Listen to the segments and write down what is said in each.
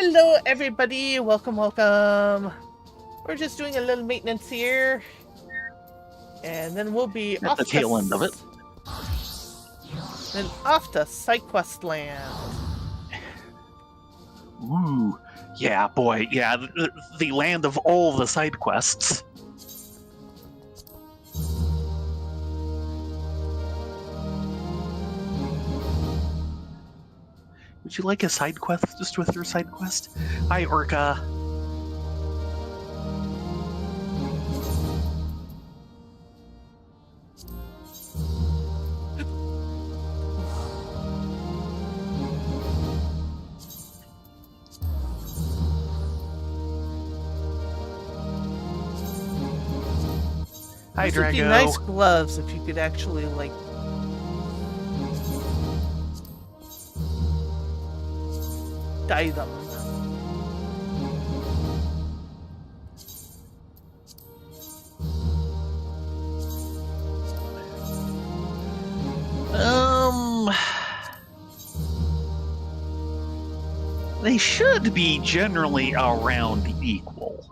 Hello, everybody. Welcome, welcome. We're just doing a little maintenance here. And then we'll be At the tail end of it. Then off to Sidequest land. Ooh, yeah, boy, yeah, the land of all the side quests. Would you like a side quest just with your side quest? Hi, Orca. Hi, These would be Drago. nice gloves if you could actually, like, dye them. They should be generally around equal.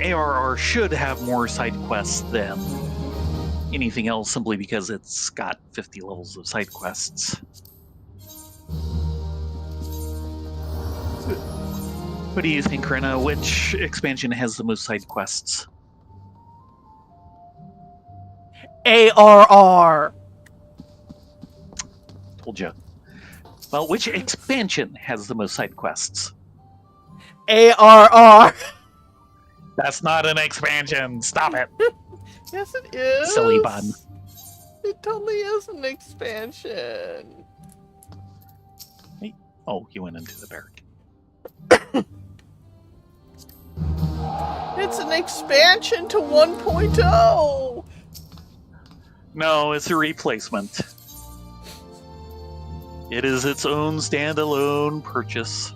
ARR should have more side quests than anything else simply because it's got 50 levels of side quests. What do you think, Rena? Which expansion has the most side quests? ARR. Told you. Well, which expansion has the most side quests? ARR. That's not an expansion. Stop it. Yes, it is. Silly bun. It totally is an expansion. Hey. Oh, he went into the barrack. It's an expansion to 1.0. No, it's a replacement. It is its own standalone purchase.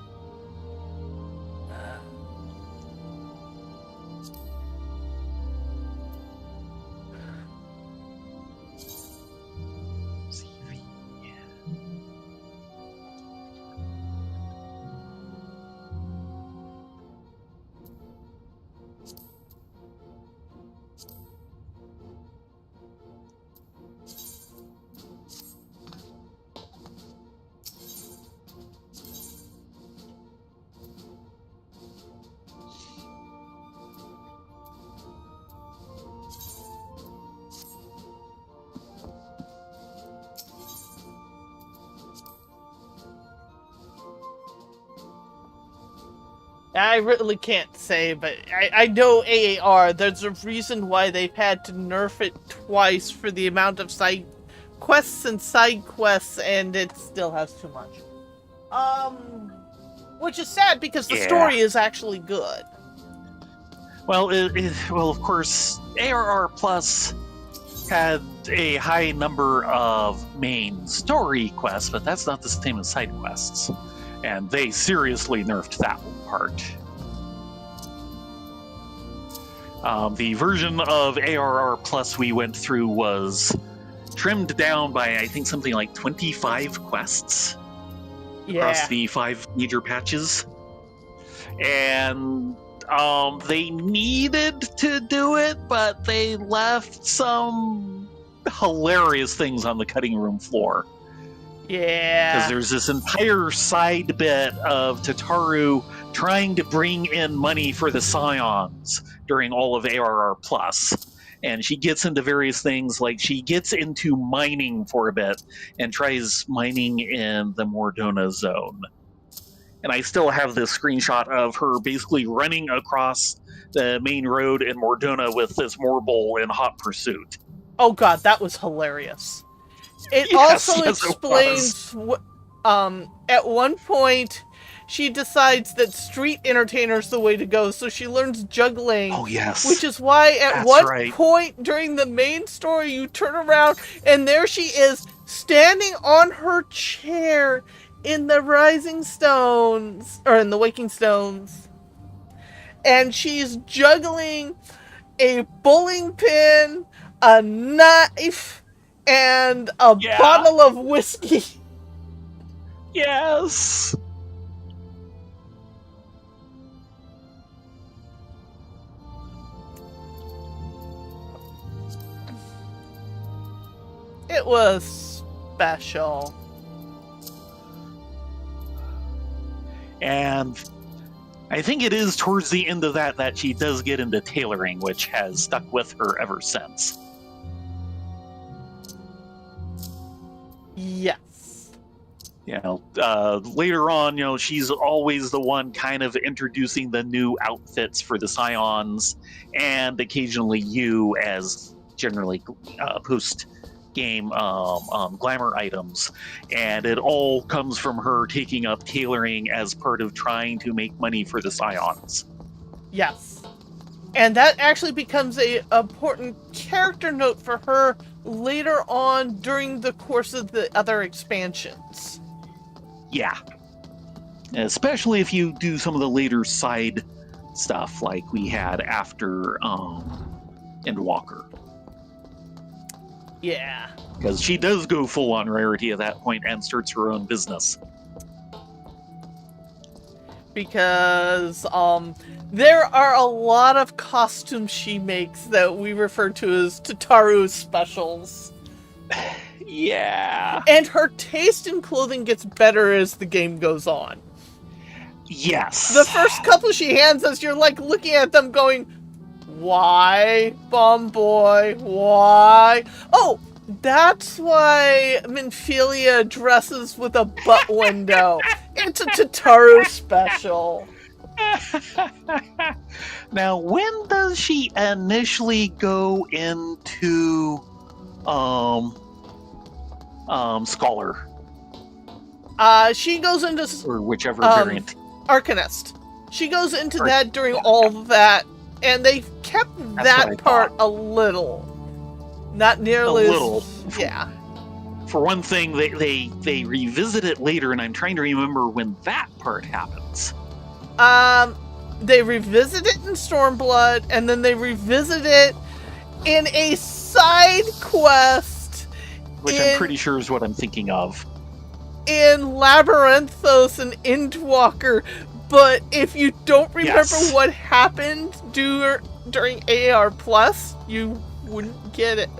I really can't say, but I know AAR, there's a reason why they've had to nerf it twice for the amount of side quests, and it still has too much. Which is sad because the story is actually good. Well, well, of course, ARR Plus had a high number of main story quests, but that's not the same as side quests. And they seriously nerfed that part. The version of ARR Plus we went through was trimmed down by, I think, something like 25 quests across the 5 major patches. And they needed to do it, but they left some hilarious things on the cutting room floor. Yeah. Because there's this entire side bit of Tataru trying to bring in money for the Scions during all of ARR Plus. And she gets into various things, like she gets into mining for a bit and tries mining in the Mordona zone. And I still have this screenshot of her basically running across the main road in Mordona with this Morbol in hot pursuit. Oh god, that was hilarious. It also explains, at one point, she decides that street entertainer is the way to go, so she learns juggling. Oh, yes. Which is why at one point during the main story, you turn around, and there she is, standing on her chair in the Rising Stones, or in the Waking Stones. And she's juggling a bowling pin, a knife, and a bottle of whiskey. Yes. It was special. And I think it is towards the end of that she does get into tailoring, which has stuck with her ever since. Yes. Later on, she's always the one kind of introducing the new outfits for the Scions, and occasionally you as generally post-game glamour items. And it all comes from her taking up tailoring as part of trying to make money for the Scions. Yes. And that actually becomes a important character note for her later on during the course of the other expansions. Yeah. Especially if you do some of the later side stuff like we had after Endwalker. Yeah. Because she does go full on rarity at that point and starts her own business. Because there are a lot of costumes she makes that we refer to as Tataru specials. Yeah. And her taste in clothing gets better as the game goes on. Yes. The first couple she hands us, you're like looking at them going, why, Bomb Boy? Why? Oh, that's why Minfilia dresses with a butt window. It's a Tataru special. Now, when does she initially go into Scholar? She goes into or whichever variant. Arcanist. She goes into that during all that, and they kept that part a little. Not nearly a little. Yeah. For one thing, they revisit it later, and I'm trying to remember when that part happens. They revisit it in Stormblood, and then they revisit it in a side quest. Which I'm pretty sure is what I'm thinking of. In Labyrinthos and Endwalker, but if you don't remember what happened during AR Plus, you wouldn't get it.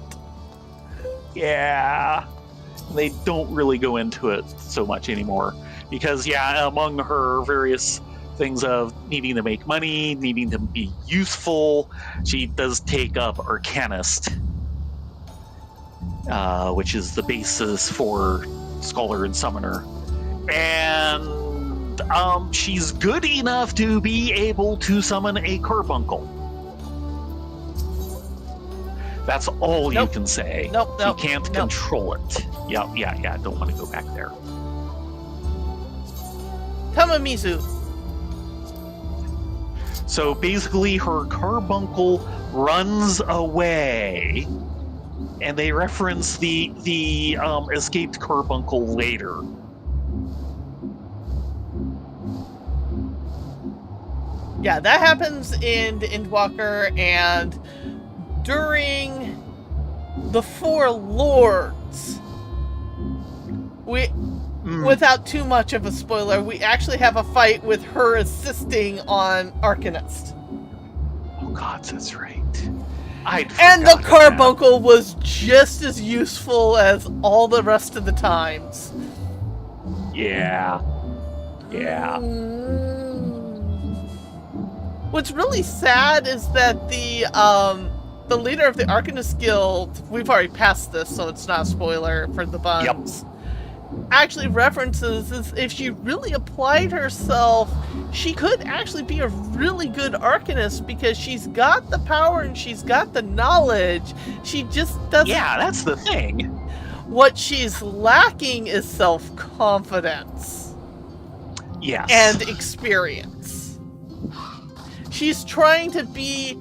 Yeah. They don't really go into it so much anymore. Because, among her various things of needing to make money, needing to be useful, she does take up Arcanist, which is the basis for Scholar and Summoner. And she's good enough to be able to summon a carbuncle. That's all you can say. She can't control it. Yeah, don't want to go back there. Tamamizu. So basically her carbuncle runs away, and they reference the escaped carbuncle later. Yeah, that happens in Endwalker, and during the Four Lords, without too much of a spoiler, we actually have a fight with her assisting on Arcanist. Oh god, that's right. And the carbuncle was just as useful as all the rest of the times. Yeah. What's really sad is that the leader of the Arcanist Guild, we've already passed this, so it's not a spoiler for the buns, actually references is if she really applied herself, she could actually be a really good Arcanist because she's got the power and she's got the knowledge. She just doesn't... Yeah, that's the thing. What she's lacking is self-confidence. Yes. And experience. She's trying to be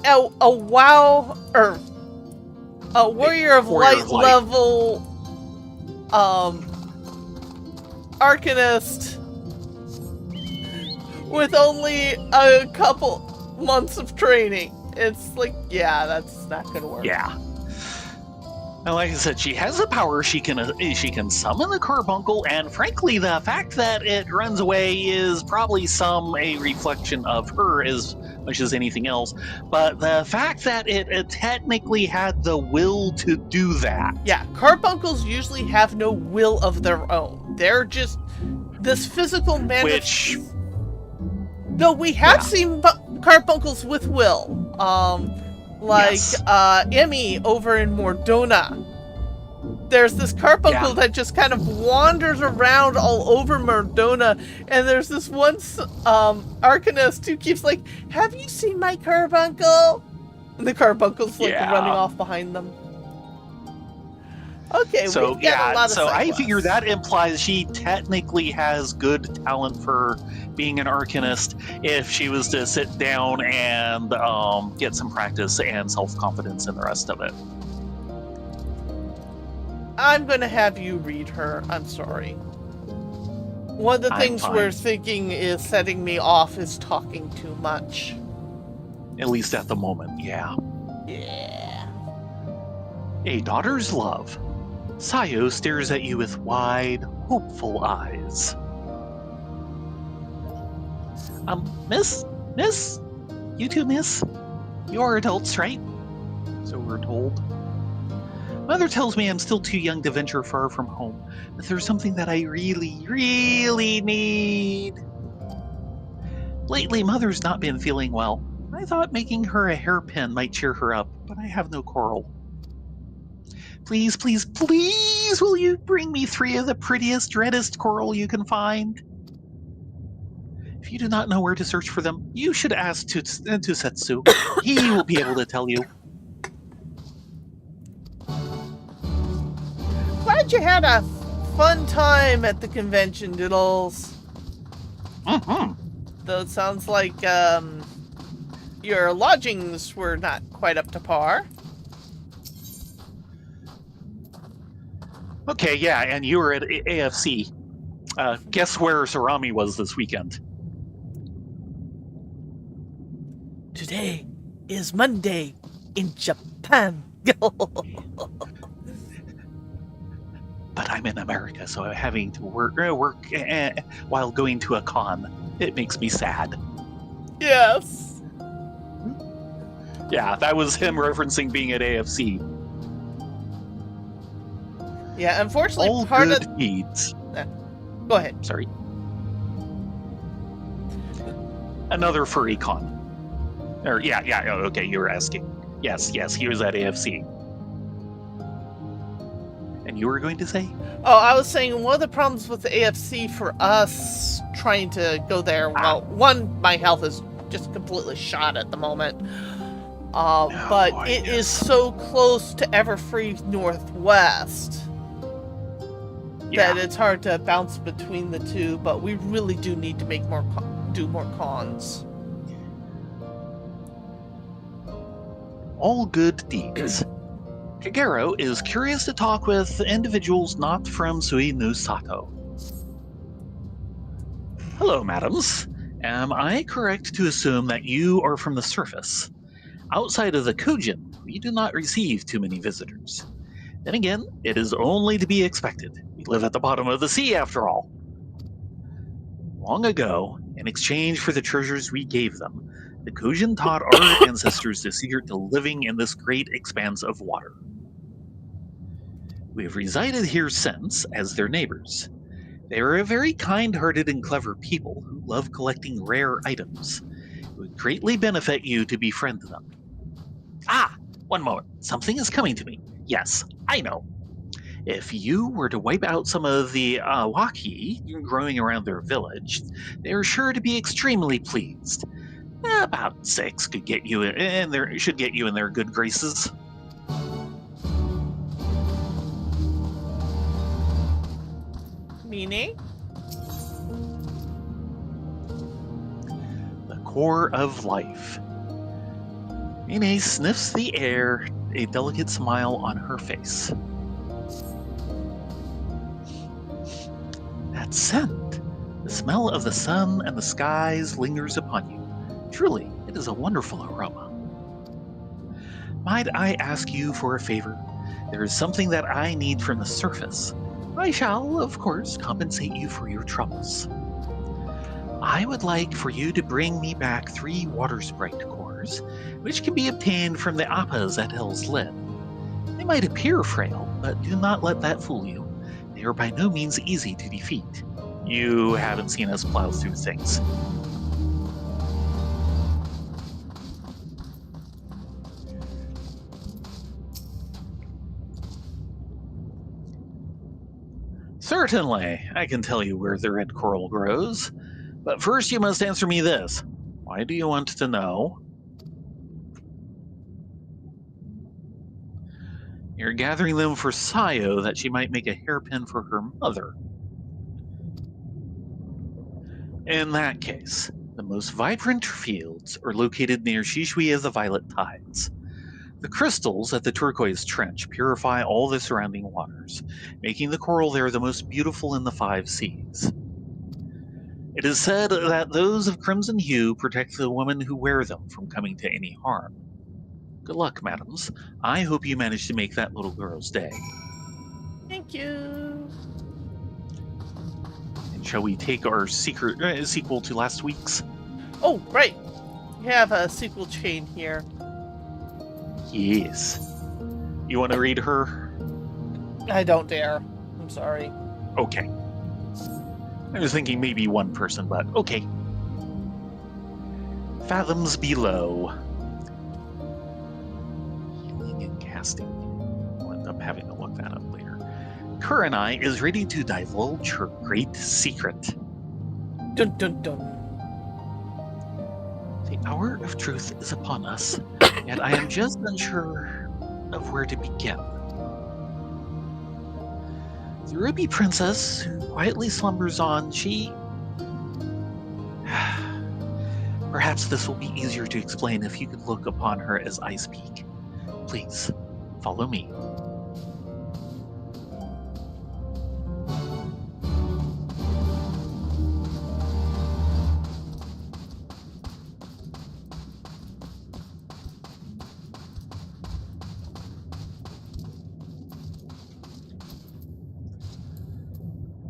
a WoW or a Warrior of Light level Arcanist with only a couple months of training. It's like, yeah, that's not gonna work. Yeah. And like I said, she has the power. She can summon the carbuncle, and frankly, the fact that it runs away is probably a reflection of her as much as anything else. But the fact that it technically had the will to do that. Yeah, carbuncles usually have no will of their own. They're just this physical manifestation. Though we have seen carbuncles with will. Emmy over in Mordona. There's this carbuncle that just kind of wanders around all over Mordona, and there's this one arcanist who keeps like, "Have you seen my carbuncle?" And the carbuncle's like running off behind them. Okay, so we've got a lot of so I figure that implies she technically has good talent for being an arcanist if she was to sit down and get some practice and self-confidence in the rest of it. I'm going to have you read her. I'm sorry. One of the things we're thinking is setting me off is talking too much. At least at the moment, yeah. Yeah. A daughter's love. Sayo stares at you with wide, hopeful eyes. Miss? You two, miss? You are adults, right? So we're told. Mother tells me I'm still too young to venture far from home, but there's something that I really, really need. Lately, Mother's not been feeling well. I thought making her a hairpin might cheer her up, but I have no coral. Please, please, please, will you bring me 3 of the prettiest, reddest coral you can find? If you do not know where to search for them, you should ask Tusetsu. He will be able to tell you. Glad you had a fun time at the convention, Diddles. Though it sounds like your lodgings were not quite up to par. Okay, yeah, and you were at AFC. Guess where Sarami was this weekend? Today is Monday in Japan. But I'm in America, so I'm having to work while going to a con. It makes me sad. Yes. Yeah, that was him referencing being at AFC. Yeah, unfortunately, all part good of deeds. Go ahead. Sorry. Another furry con. Or okay, you were asking. Yes, he was at AFC. And you were going to say? Oh, I was saying one of the problems with the AFC for us trying to go there, well, one, my health is just completely shot at the moment. But it is so close to Everfree Northwest that it's hard to bounce between the two, but we really do need to make do more cons. All good deeds. Kagero is curious to talk with individuals not from Suinu Sato. Hello, madams. Am I correct to assume that you are from the surface? Outside of the Kujin, we do not receive too many visitors. Then again, it is only to be expected. We live at the bottom of the sea, after all. Long ago, in exchange for the treasures we gave them, the Kujin taught our ancestors the secret to living in this great expanse of water. We have resided here since as their neighbors. They are a very kind-hearted and clever people who love collecting rare items. It would greatly benefit you to befriend them. One moment. Something is coming to me. Yes, I know. If you were to wipe out some of the waki growing around their village, they are sure to be extremely pleased. About 6 could get you should get you in their good graces. Meaning? The core of life. Mine sniffs the air, a delicate smile on her face. That scent! The smell of the sun and the skies lingers upon you. Truly, it is a wonderful aroma. Might I ask you for a favor? there is something that I need from the surface. I shall, of course, compensate you for your troubles. I would like for you to bring me back 3 water sprite cores, which can be obtained from the appas at Hell's Lid. They might appear frail, but do not let that fool you. They are by no means easy to defeat. You haven't seen us plow through things. Certainly, I can tell you where the red coral grows. But first you must answer me this. Why do you want to know? You're gathering them for Sayo that she might make a hairpin for her mother. In that case, the most vibrant fields are located near Shishui of the Violet Tides. The crystals at the Turquoise Trench purify all the surrounding waters, making the coral there the most beautiful in the 5 seas. It is said that those of crimson hue protect the women who wear them from coming to any harm. Good luck, madams. I hope you manage to make that little girl's day. Thank you. And shall we take our sequel to last week's? Oh, right. We have a sequel chain here. Yes. You want to read her? I don't dare. I'm sorry. Okay. I was thinking maybe one person, but okay. Fathoms Below. Healing and casting. I'll end up having to look that up later. Kurenai is ready to divulge her great secret. Dun dun dun. The hour of truth is upon us, yet I am just unsure of where to begin. The Ruby Princess, who quietly slumbers on, she... Perhaps this will be easier to explain if you could look upon her as I speak. Please, follow me.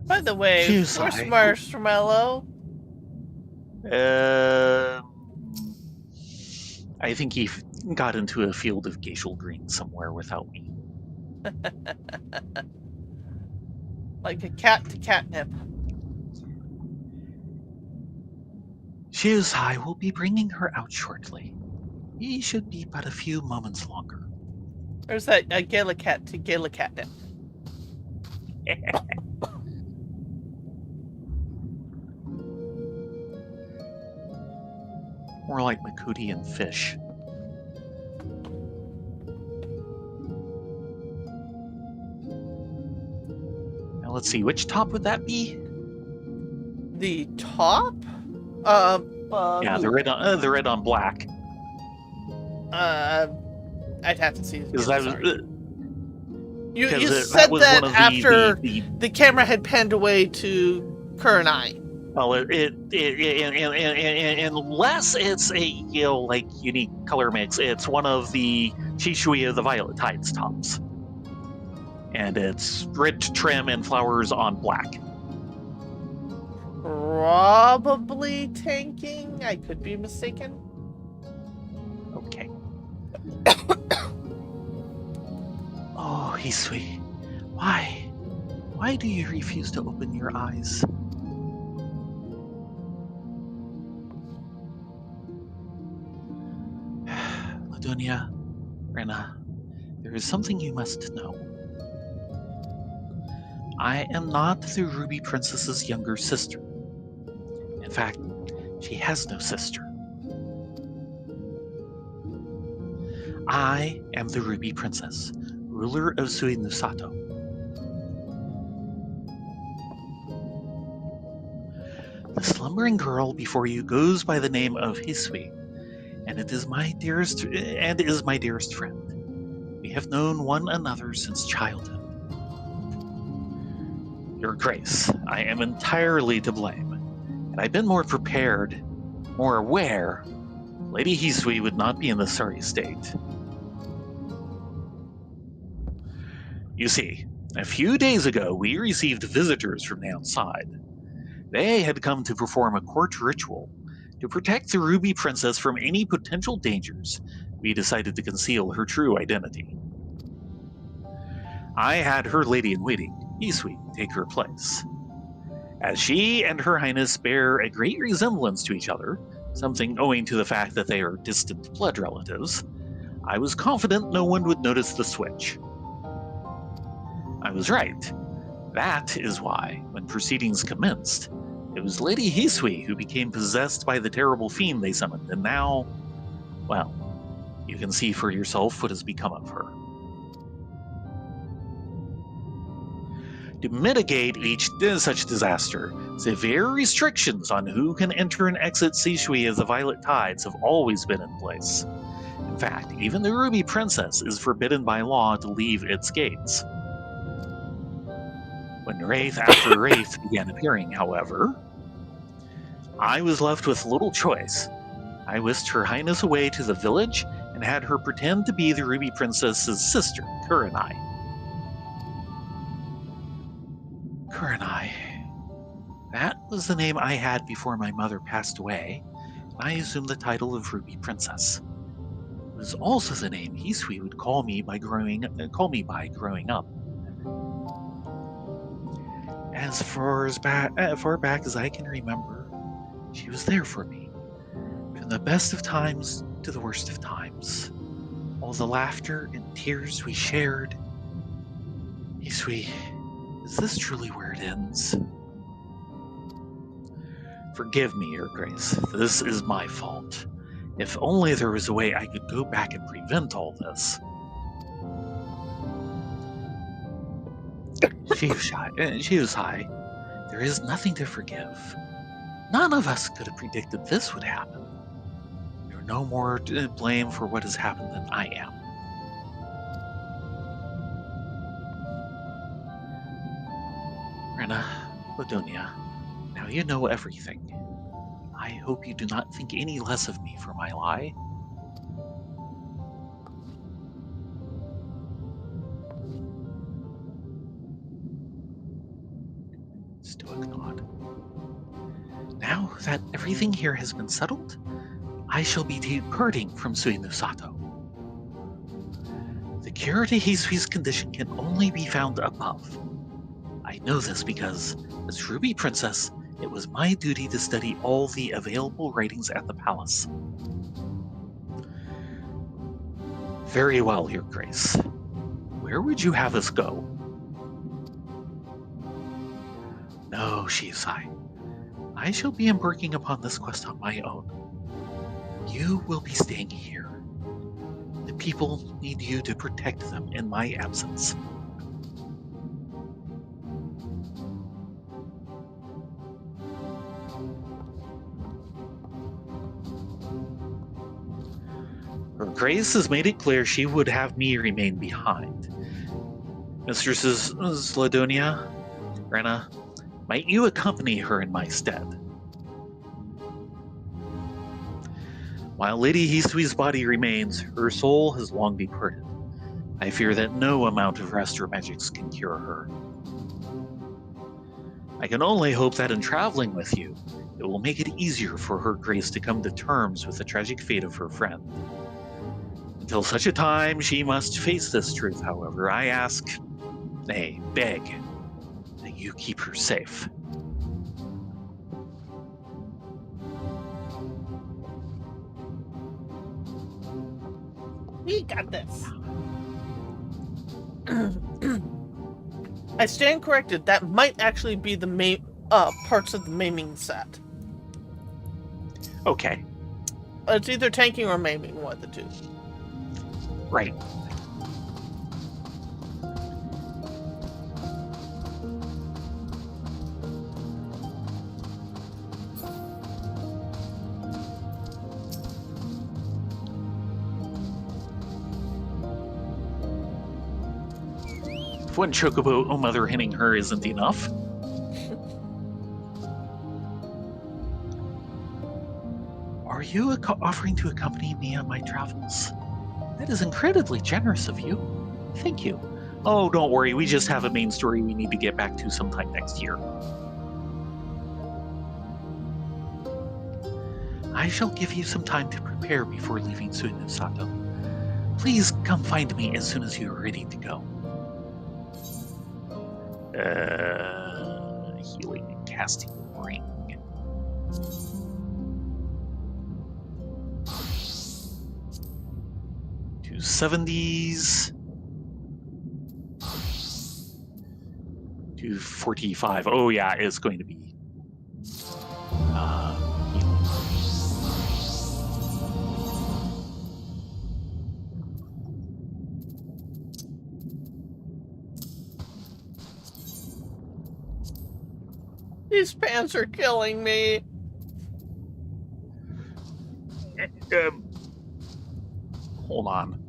By the way, where's Marshmallow? I think he got into a field of glacial green somewhere without me. Like a cat to catnip. Shiozai will be bringing her out shortly. He should be but a few moments longer. There's that gala cat to gala catnip. More like Makudi and Fish. Now let's see, which top would that be? The top? Yeah, the red on black. I'd have to see. Is that? You said that after the camera had panned away to Kurenai. Well, unless it's a like unique color mix, it's one of the Shishui of the Violet Tides tops, and it's red trim and flowers on black. Probably tanking. I could be mistaken. Okay. Oh, Hisui, why do you refuse to open your eyes? Ladonia, Rena, there is something you must know. I am not the Ruby Princess's younger sister. In fact, she has no sister. I am the Ruby Princess, ruler of Suinusato. The slumbering girl before you goes by the name of Hisui, and is my dearest friend. We have known one another since childhood. Your Grace, I am entirely to blame. Had I been more prepared, more aware, Lady Hisui would not be in this sorry state. You see, a few days ago we received visitors from the outside. They had come to perform a court ritual. To protect the Ruby Princess from any potential dangers, we decided to conceal her true identity. I had her lady-in-waiting, Hisui, take her place. As she and Her Highness bear a great resemblance to each other, something owing to the fact that they are distant blood relatives, I was confident no one would notice the switch. I was right. That is why, when proceedings commenced, it was Lady Hisui who became possessed by the terrible fiend they summoned, and now, well, you can see for yourself what has become of her. To mitigate each such disaster, severe restrictions on who can enter and exit Hisui as the Violet Tides have always been in place. In fact, even the Ruby Princess is forbidden by law to leave its gates. When wraith after wraith began appearing, however, I was left with little choice. I whisked Her Highness away to the village and had her pretend to be the Ruby Princess's sister, Kurenai. Kurenai. That was the name I had before my mother passed away, and I assumed the title of Ruby Princess. It was also the name Hisui would call me by growing up. As far back as I can remember, she was there for me, from the best of times to the worst of times. All the laughter and tears we shared. Hisui, is this truly where it ends? Forgive me, Your Grace. This is my fault. If only there was a way I could go back and prevent all this. Shihusai, there is nothing to forgive. None of us could have predicted this would happen. You're no more to blame for what has happened than I am. Rena, Ladonia, now you know everything. I hope you do not think any less of me for my lie. Stoic nod. Now that everything here has been settled, I shall be departing from Suinosato. The cure to Hisui's condition can only be found above. I know this because, as Ruby Princess, it was my duty to study all the available writings at the palace. Very well, Your Grace. Where would you have us go? No, Shihusai. I shall be embarking upon this quest on my own. You will be staying here. The people need you to protect them in my absence. Her Grace has made it clear she would have me remain behind. Mistresses Ladonia, Rena, might you accompany her in my stead? While Lady Hisui's body remains, her soul has long departed. I fear that no amount of rest or magics can cure her. I can only hope that in traveling with you, it will make it easier for Her Grace to come to terms with the tragic fate of her friend. Until such a time she must face this truth, however, I ask, nay, beg, that you keep her safe. We got this. I stand corrected. That might actually be the parts of the maiming set. Okay. It's either tanking or maiming, one of the two. Right. If one chocobo mother hitting her isn't enough. Are you offering to accompany me on my travels? That is incredibly generous of you. Thank you. Oh, don't worry. We just have a main story we need to get back to sometime next year. I shall give you some time to prepare before leaving Suinu-Sato. Please come find me as soon as you are ready to go. Healing and casting ring. Two 70s. 245. Oh yeah, it's going to be These pants are killing me. Hold on.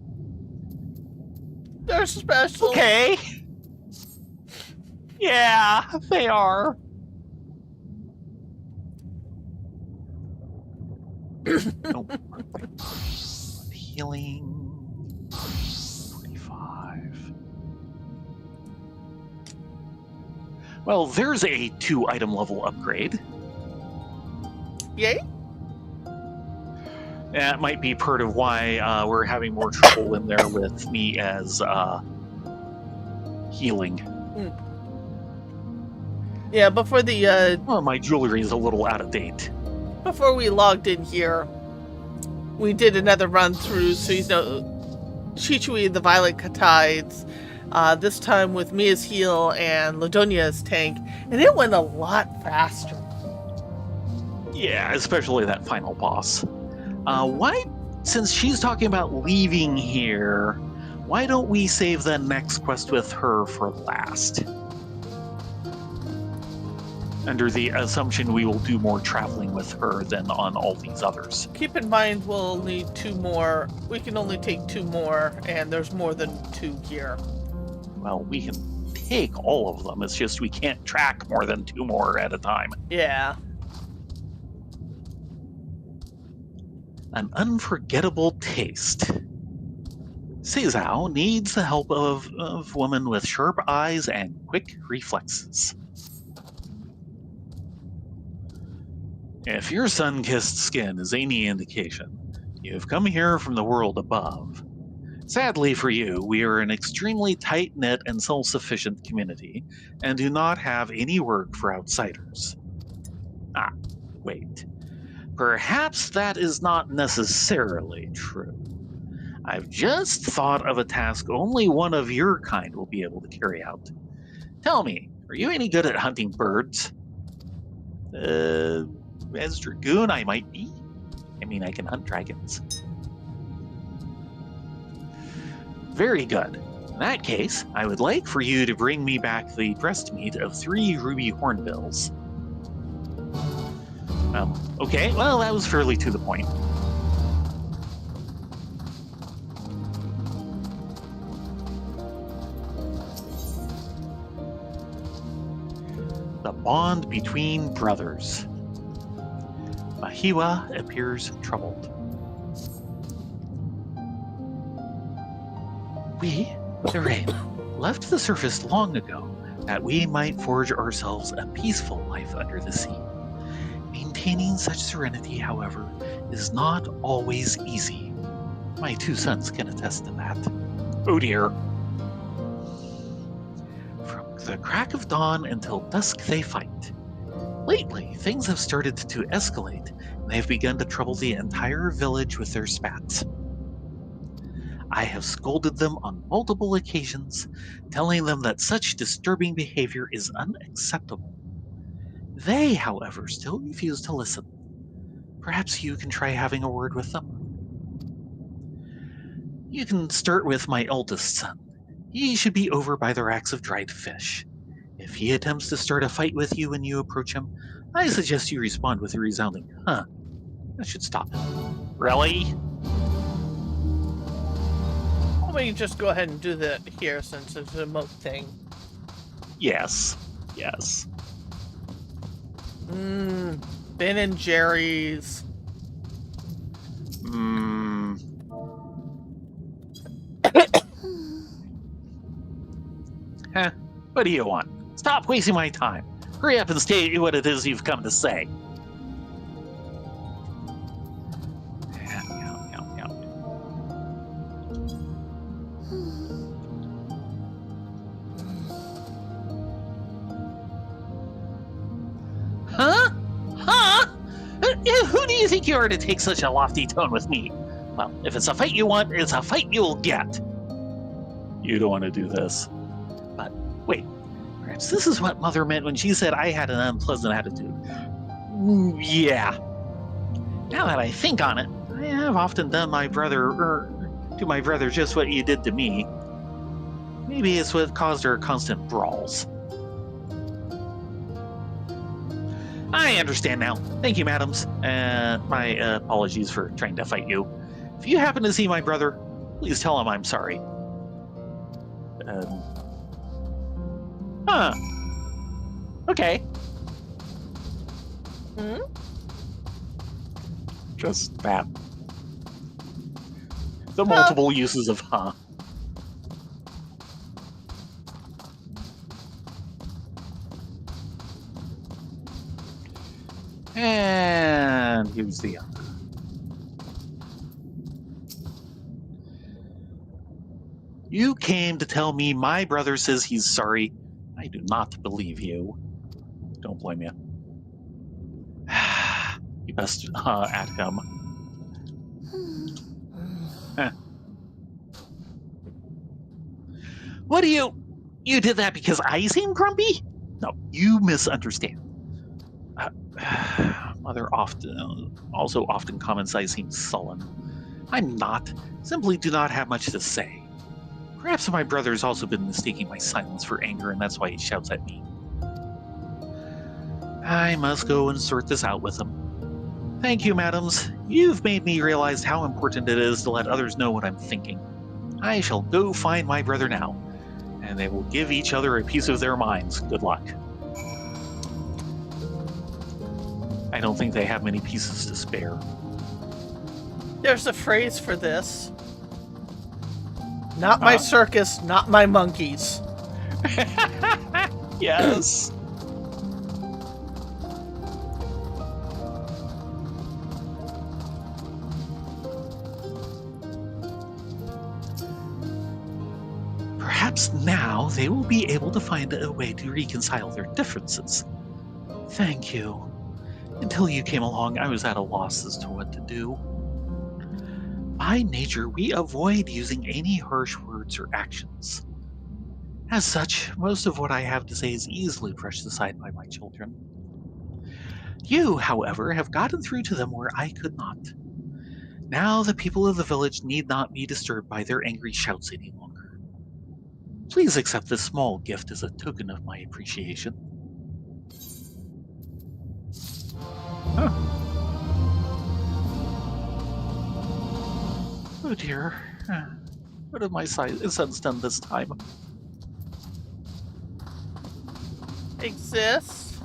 They're special. Okay. Yeah, they are. Nope. Healing. 45. Well, there's a 2-item level upgrade. Yay? That might be part of why we're having more trouble in there with me as healing. Yeah, before the well, my jewelry is a little out of date. Before we logged in here, we did another run through Chichui the Violet Tides, this time with Mia's heal and Ladonia's tank, and it went a lot faster. Yeah, especially that final boss. Since she's talking about leaving here, why don't we save the next quest with her for last? Under the assumption we will do more traveling with her than on all these others. Keep in mind we'll need 2 more. We can only take 2 more, and there's more than 2 here. Well, we can take all of them. It's just we can't track more than 2 more at a time. Yeah. An unforgettable taste. Seizao needs the help of a woman with sharp eyes and quick reflexes. If your sun-kissed skin is any indication, you have come here from the world above. Sadly for you, we are an extremely tight-knit and self-sufficient community, and do not have any work for outsiders. Ah, wait. Perhaps that is not necessarily true. I've just thought of a task only one of your kind will be able to carry out. Tell me, are you any good at hunting birds? As Dragoon, I might be. I mean, I can hunt dragons. Very good. In that case, I would like for you to bring me back the breast meat of 3 ruby hornbills. Okay, well, that was fairly to the point. The bond between brothers. Mahiwa appears troubled. We, the Rain, left the surface long ago that we might forge ourselves a peaceful life under the sea. Maintaining such serenity, however, is not always easy. My 2 sons can attest to that. Oh dear. From the crack of dawn until dusk they fight. Lately, things have started to escalate, and they have begun to trouble the entire village with their spats. I have scolded them on multiple occasions, telling them that such disturbing behavior is unacceptable. They, however, still refuse to listen. Perhaps you can try having a word with them? You can start with my eldest son. He should be over by the racks of dried fish. If he attempts to start a fight with you when you approach him, I suggest you respond with a resounding, huh. That should stop him. Really? Why don't you just go ahead and do that here since it's a remote thing? Yes. Yes. Ben and Jerry's. Huh? What do you want? Stop wasting my time. Hurry up and state what it is you've come to say. Huh? Huh? Who do you think you are to take such a lofty tone with me? Well, if it's a fight you want, it's a fight you'll get. You don't want to do this. But wait, perhaps this is what Mother meant when she said I had an unpleasant attitude. Yeah. Now that I think on it, I have often done to my brother just what you did to me. Maybe it's what caused our constant brawls. I understand now. Thank you, madams. My apologies for trying to fight you. If you happen to see my brother, please tell him I'm sorry. Okay. Hmm? Just that. The multiple uses of huh. And here's the other. You came to tell me my brother says he's sorry. I do not believe you. Don't blame you. You best at him. What do you did that because I seem grumpy? No, you misunderstand. Mother also often comments I seem sullen. I'm not. Simply do not have much to say. Perhaps my brother's also been mistaking my silence for anger, and that's why he shouts at me. I must go and sort this out with him. Thank you, madams. You've made me realize how important it is to let others know what I'm thinking. I shall go find my brother now, and they will give each other a piece of their minds. Good luck. I don't think they have many pieces to spare. There's a phrase for this. Not my circus, not my monkeys. Yes. Perhaps now they will be able to find a way to reconcile their differences. Thank you. Until you came along, I was at a loss as to what to do. By nature, we avoid using any harsh words or actions. As such, most of what I have to say is easily brushed aside by my children. You, however, have gotten through to them where I could not. Now the people of the village need not be disturbed by their angry shouts any longer. Please accept this small gift as a token of my appreciation. Huh. Oh dear. What have my sons done this time? Exists?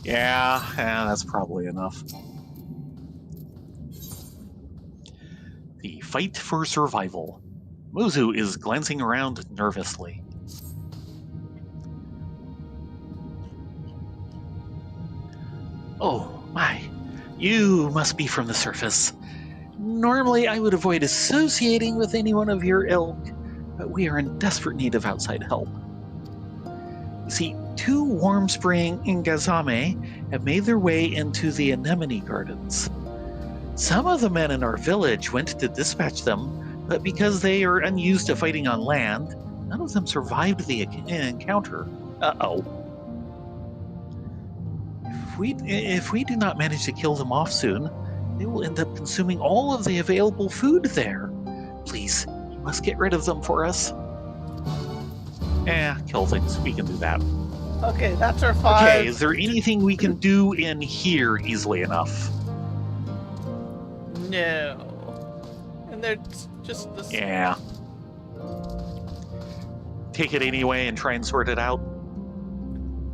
Yeah, that's probably enough. The fight for survival. Mozu is glancing around nervously. Oh my, you must be from the surface. Normally I would avoid associating with anyone of your ilk, but we are in desperate need of outside help. You see, 2 Warm Spring and Gazame have made their way into the anemone gardens. Some of the men in our village went to dispatch them, but because they are unused to fighting on land, none of them survived the encounter. Uh-oh. If we do not manage to kill them off soon, they will end up consuming all of the available food there. Please, you must get rid of them for us. Kill things. We can do that. Okay, that's our 5. Okay, is there anything we can do in here easily enough? No. And they're just the... Yeah. Take it anyway and try and sort it out.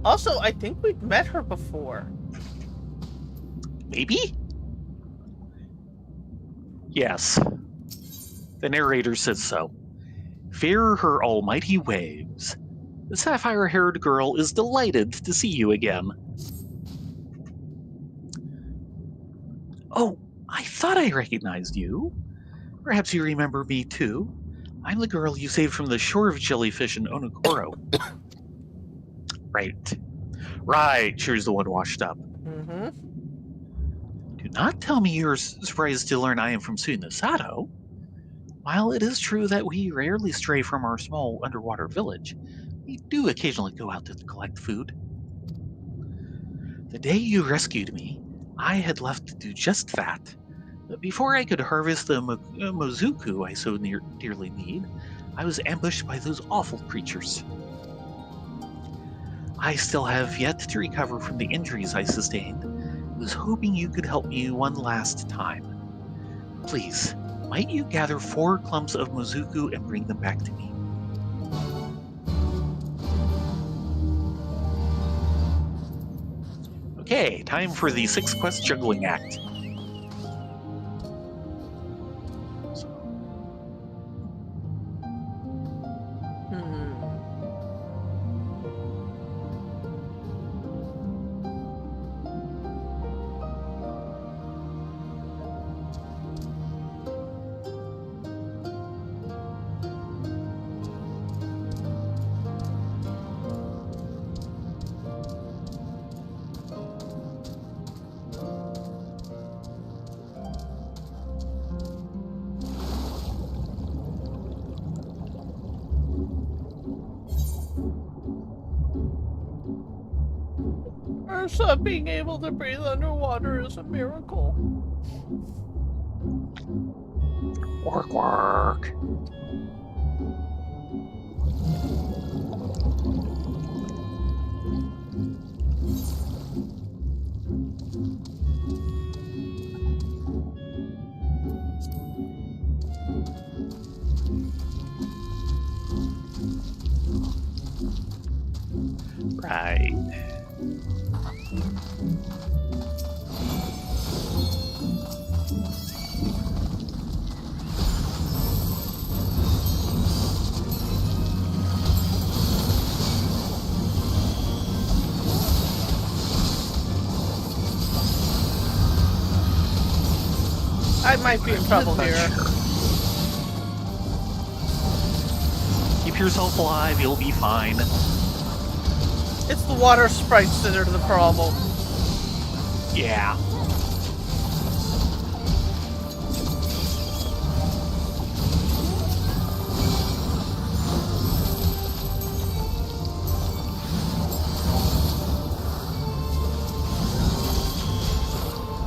Also, I think we've met her before. Maybe? Yes. The narrator says so. Fear her almighty waves. The sapphire-haired girl is delighted to see you again. Oh, I thought I recognized you. Perhaps you remember me too. I'm the girl you saved from the shore of jellyfish in Onokoro. Right, she was the one washed up. Mm-hmm. Do not tell me you're surprised to learn I am from Tsunosato. While it is true that we rarely stray from our small underwater village, we do occasionally go out to collect food. The day you rescued me, I had left to do just that. But before I could harvest the mozuku I so dearly need, I was ambushed by those awful creatures. I still have yet to recover from the injuries I sustained. I was hoping you could help me one last time. Please, might you gather 4 clumps of mozuku and bring them back to me? Okay, time for the 6-quest juggling act. Ursa being able to breathe underwater is a miracle. Work. Right. I might be in trouble here. Sure. Keep yourself alive, you'll be fine. It's the water sprites that are the problem. Yeah.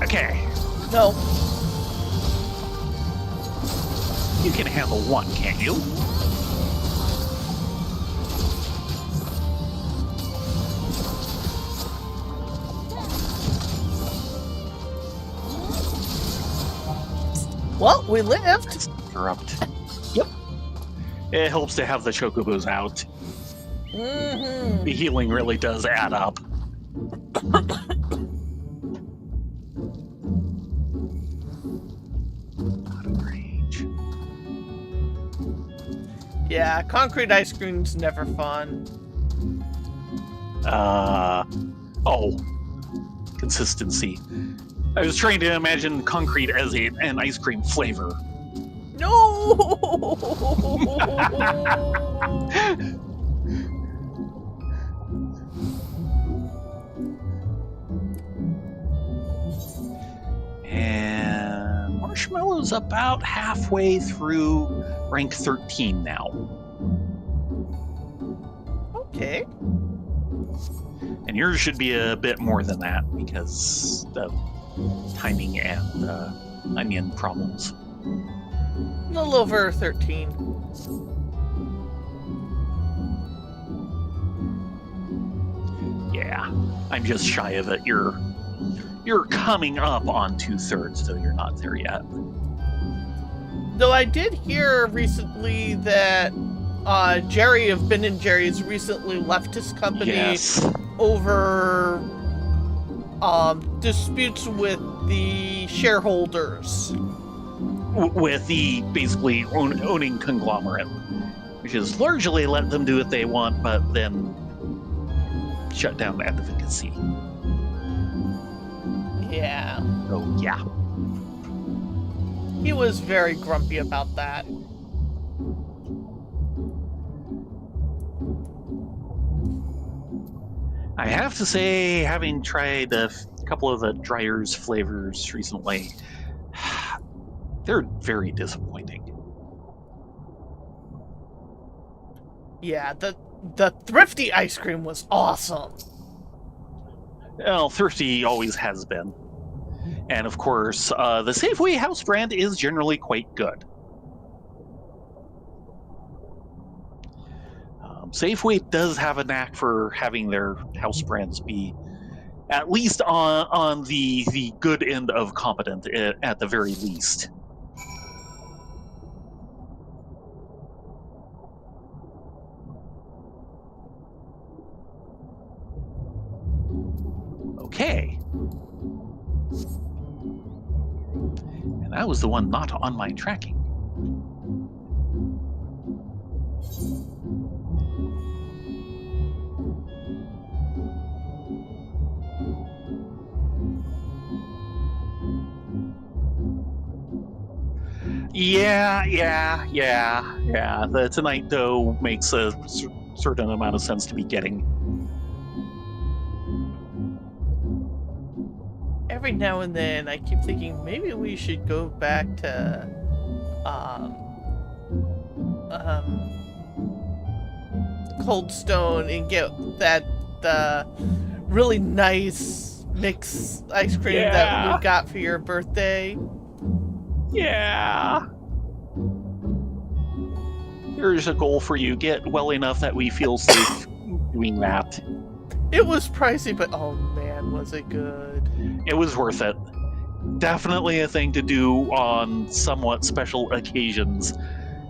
Okay. No. You can handle one, can't you? Well, we lived. Corrupt. Yep. It helps to have the chocobos out. Mm-hmm. The healing really does add up. Out of range. Yeah, concrete ice cream's never fun. Oh. Consistency. I was trying to imagine concrete as an ice cream flavor. No! And Marshmallow's about halfway through rank 13 now. Okay. And yours should be a bit more than that because of timing and onion problems. A little over 13. Yeah, I'm just shy of it. You're coming up on 2/3, so you're not there yet. Though I did hear recently that Jerry of Ben and Jerry's recently left his company over disputes with the shareholders. With the basically owning conglomerate. which is largely let them do what they want, but then shut down advocacy. Yeah. Oh, yeah. He was very grumpy about that. I have to say, having tried a couple of the Dryer's flavors recently, they're very disappointing. Yeah, the Thrifty ice cream was awesome. Well, Thrifty always has been. And of course, the Safeway house brand is generally quite good. Safeway does have a knack for having their house brands be at least on the good end of competent, at the very least. Okay. And that was the one not on my tracking. Yeah. The Tonight Dough makes a certain amount of sense to be getting. Every now and then, I keep thinking maybe we should go back to, Cold Stone and get that really nice mix ice cream that we got for your birthday. Yeah. Here's a goal for you. Get well enough that we feel safe doing that. It was pricey, but oh man, was it good. It was worth it. Definitely a thing to do on somewhat special occasions.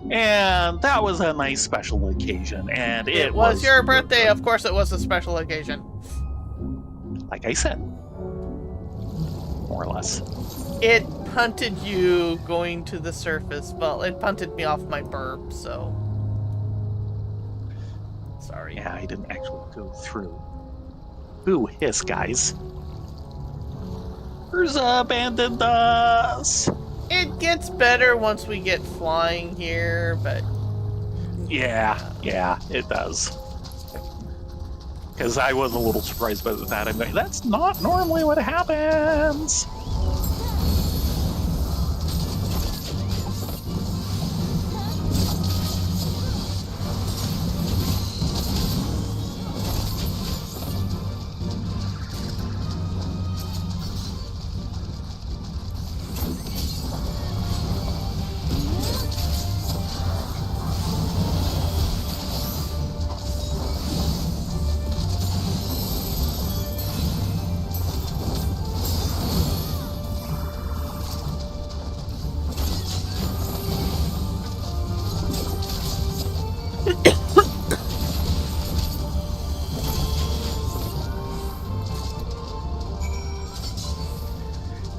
And that was a nice special occasion. And it was your birthday. Of course it was a special occasion. Like I said. More or less. It punted you going to the surface. Well, it punted me off my burp, so... Sorry. Yeah, I didn't actually go through. Ooh, hiss, guys. Eorzea abandoned us! It gets better once we get flying here, but... Yeah, it does. Because I was a little surprised by that. I'm like, that's not normally what happens!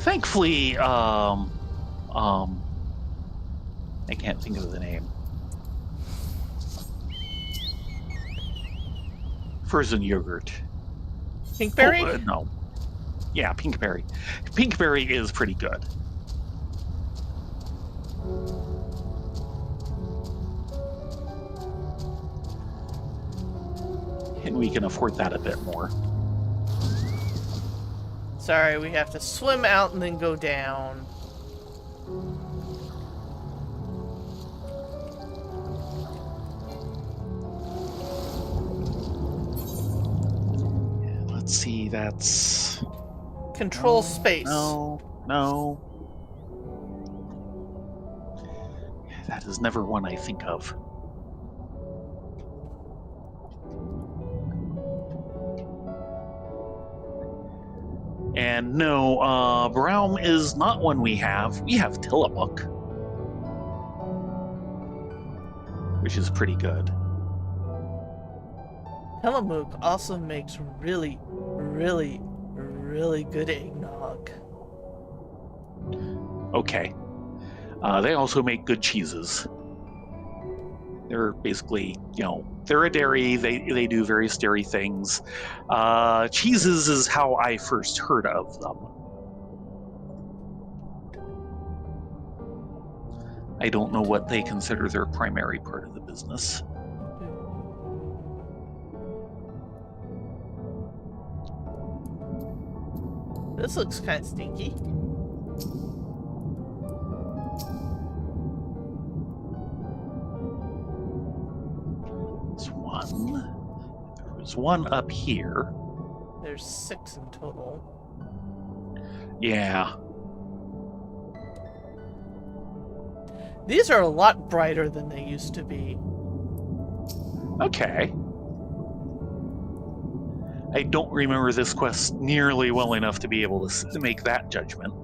Thankfully, I can't think of the name. Frozen yogurt. Pinkberry? Oh, no. Yeah, Pinkberry. Pinkberry is pretty good. And we can afford that a bit more. Sorry, we have to swim out and then go down. Let's see, that's... Control space. No. That is never one I think of. And no, Braum is not one we have. We have Tillamook, which is pretty good. Tillamook also makes really, really, really good eggnog. Okay. They also make good cheeses. They're basically, they're a dairy. They do various dairy things. Cheeses is how I first heard of them. I don't know what they consider their primary part of the business. This looks kind of stinky. There's one. There's one up here. There's 6 in total. Yeah. These are a lot brighter than they used to be. Okay. I don't remember this quest nearly well enough to be able to make that judgment.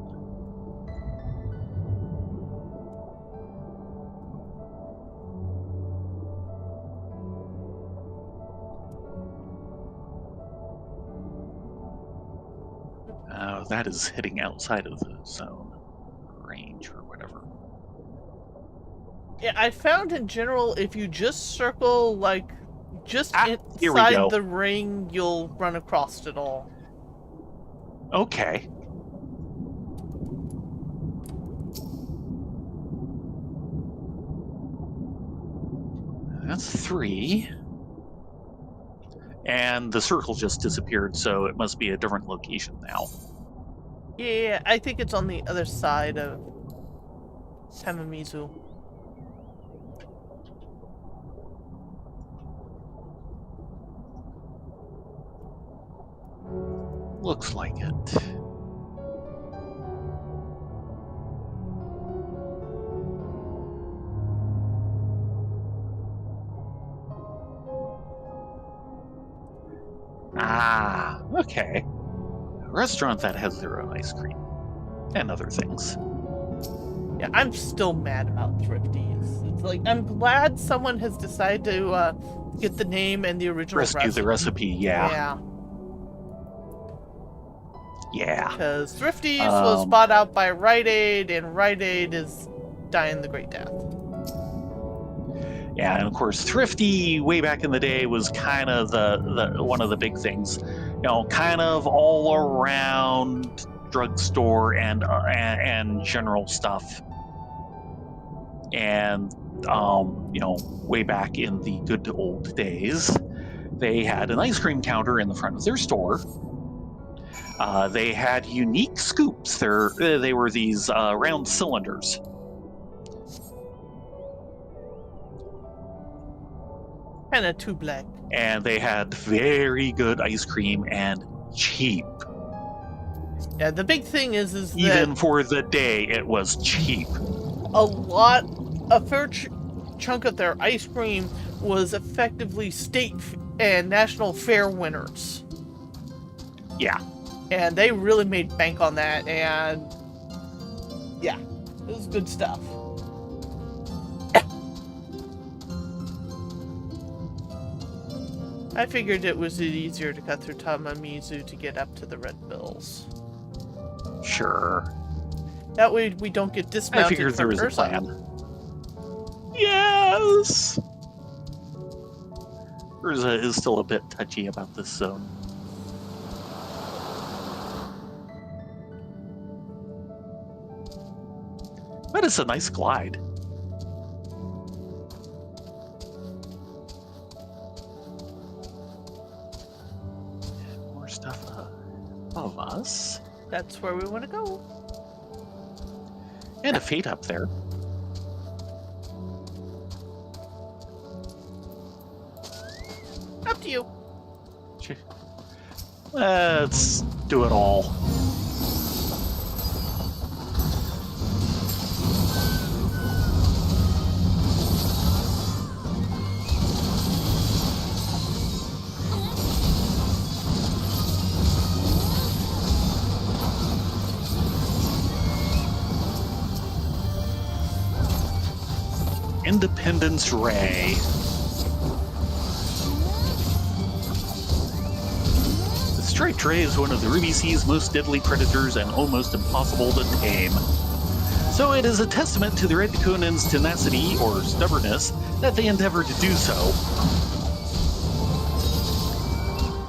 That is hitting outside of the zone range or whatever. Yeah, I found in general, if you just circle, like, just here we inside go. the ring, you'll run across it all. Okay. That's 3. And the circle just disappeared, so it must be a different location now. Yeah, I think it's on the other side of Tamamizu. Looks like it. Ah, okay. A restaurant that has their own ice cream. And other things. Yeah, I'm still mad about Thrifties. It's like, I'm glad someone has decided to get the name and the original Rescue the recipe, yeah. Yeah. Yeah. Because Thrifties was bought out by Rite Aid, and Rite Aid is dying the great death. Yeah, and of course, Thrifty way back in the day was kind of the one of the big things, kind of all around drugstore and general stuff. And way back in the good old days, they had an ice cream counter in the front of their store. They had unique scoops. They were these round cylinders. Kind of too black. And they had very good ice cream and cheap. Yeah, the big thing is that even for the day, it was cheap. A fair chunk of their ice cream was effectively state and national fair winners. Yeah. And they really made bank on that, and yeah, it was good stuff. I figured it was easier to cut through Tamamizu to get up to the Red Bills. Sure. That way we don't get dismounted. I figured there was a plan. Yes! Eorzea is still a bit touchy about this zone. But it's a nice glide. More stuff above us. That's where we want to go. And a fate up there. Up to you. Let's do it all. Independence Ray. The striped ray is one of the Ruby Sea's most deadly predators and almost impossible to tame. So it is a testament to the Red Conan's tenacity or stubbornness that they endeavor to do so.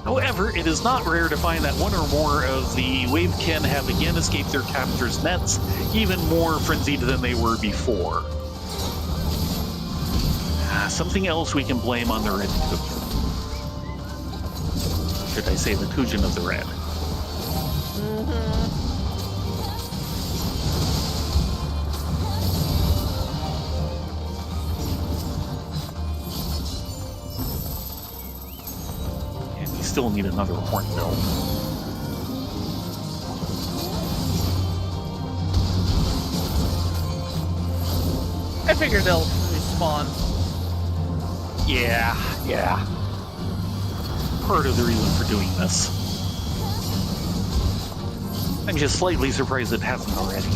However, it is not rare to find that one or more of the Wavekin have again escaped their captors' nets, even more frenzied than they were before. Something else we can blame on the Red Kujin. Should I say the Kujin of the Red? And we still need another Hornbill. I figured they'll respawn. Yeah. Part of the reason for doing this. I'm just slightly surprised it hasn't already.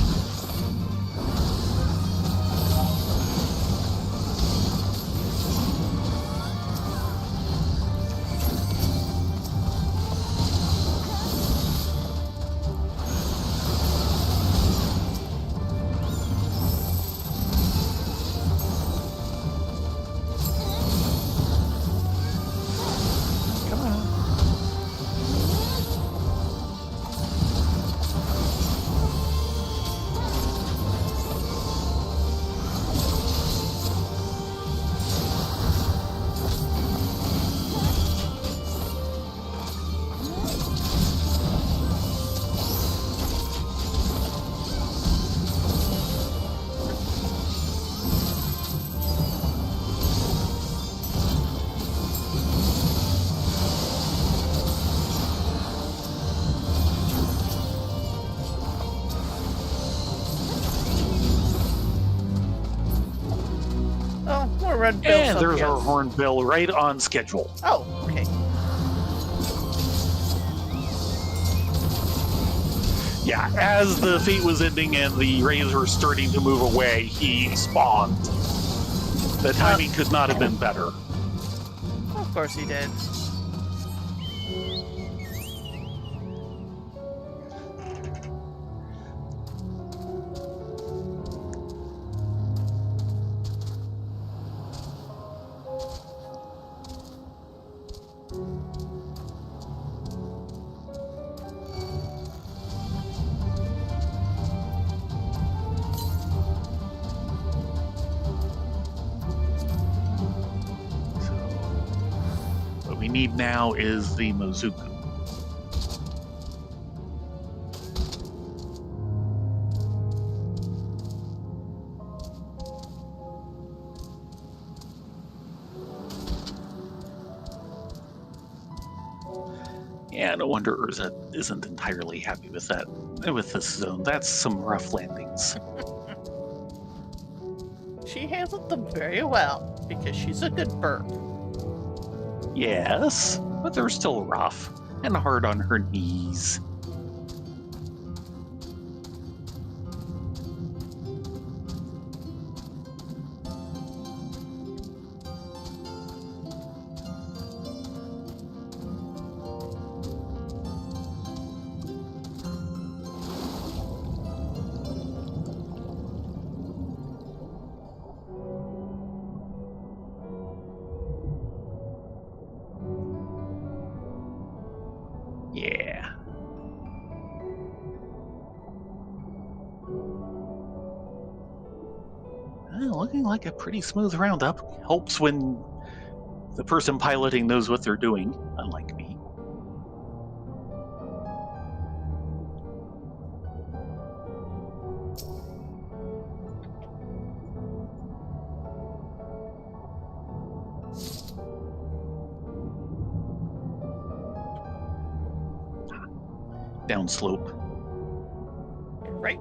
Red Bill. And there's our Hornbill right on schedule. Oh, okay. Yeah, as the fate was ending and the rays were starting to move away, he spawned. The timing could not have been better. Of course he did. What we need now is the Mozuku. Yeah, no wonder Eorzea isn't entirely happy with that, with this zone. That's some rough landings. She handled them very well, because she's a good bird. Yes, but they're still rough and hard on her knees. Yeah. Looking like a pretty smooth roundup. Helps when the person piloting knows what they're doing, unlike me. Downslope. Right.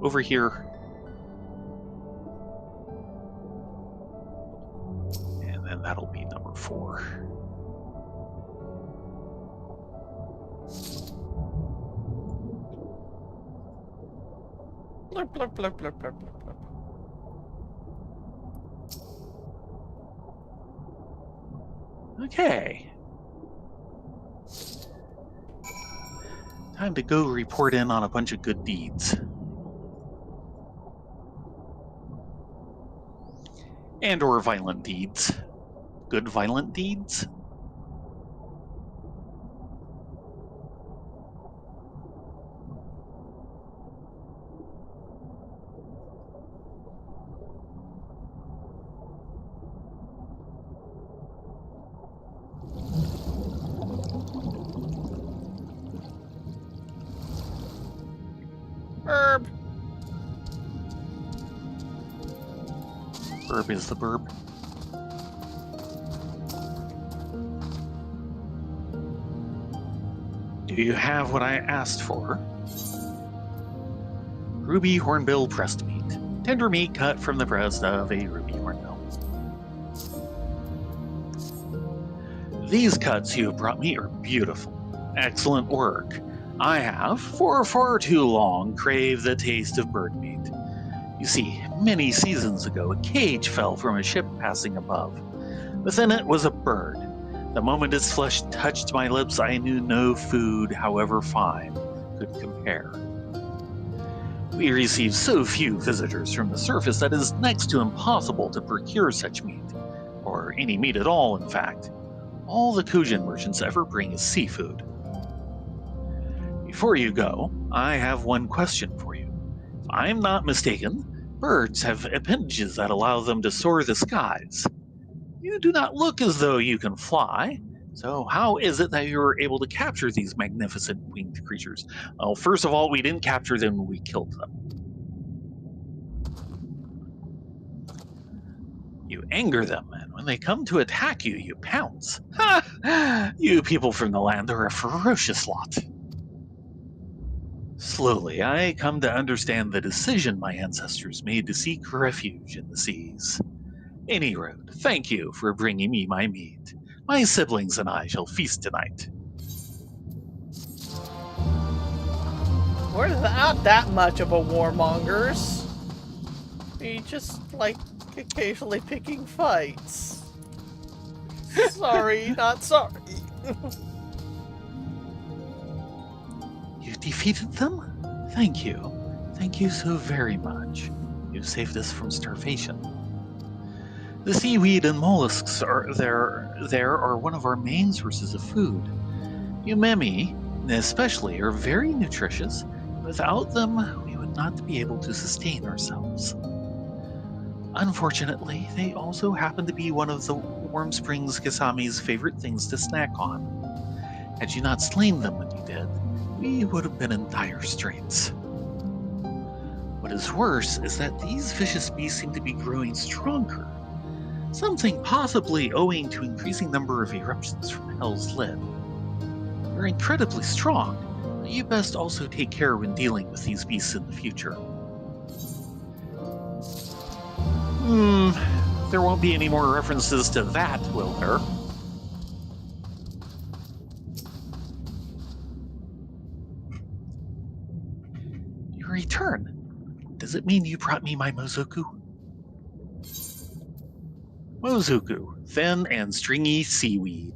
Over here. And then that'll be number 4. Blurp, blurp, blurp, blurp, blurp, blurp. Okay. Time to go report in on a bunch of good deeds. And or violent deeds. Good violent deeds? Herb. Burb is the burb. Do you have what I asked for? Ruby hornbill pressed meat. Tender meat cut from the breast of a ruby hornbill. These cuts you have brought me are beautiful. Excellent work. I have, for far too long, craved the taste of bird meat. You see, many seasons ago, a cage fell from a ship passing above. Within it was a bird. The moment its flesh touched my lips, I knew no food, however fine, could compare. We receive so few visitors from the surface that it is next to impossible to procure such meat, or any meat at all, in fact. All the Kujin merchants ever bring is seafood. Before you go, I have one question for you. If I'm not mistaken, birds have appendages that allow them to soar the skies. You do not look as though you can fly, so how is it that you were able to capture these magnificent winged creatures? Well, first of all, we didn't capture them, we killed them. You anger them, and when they come to attack you, you pounce. Ha! You people from the land are a ferocious lot. Slowly, I come to understand the decision my ancestors made to seek refuge in the seas. Any road, thank you for bringing me my meat. My siblings and I shall feast tonight. We're not that much of a warmongers. We just like occasionally picking fights. Sorry, not sorry. You defeated them? Thank you. Thank you so very much. You saved us from starvation. The seaweed and mollusks are one of our main sources of food. You memi, especially, are very nutritious. Without them, we would not be able to sustain ourselves. Unfortunately, they also happen to be one of the Warm Springs Kasami's favorite things to snack on. Had you not slain them when you did, we would have been in dire straits. What is worse is that these vicious beasts seem to be growing stronger. Something possibly owing to increasing number of eruptions from Hell's Lid. They're incredibly strong, but you best also take care when dealing with these beasts in the future. There won't be any more references to that, will there? Your return. Does it mean you brought me my Mozoku? Mozoku, thin and stringy seaweed.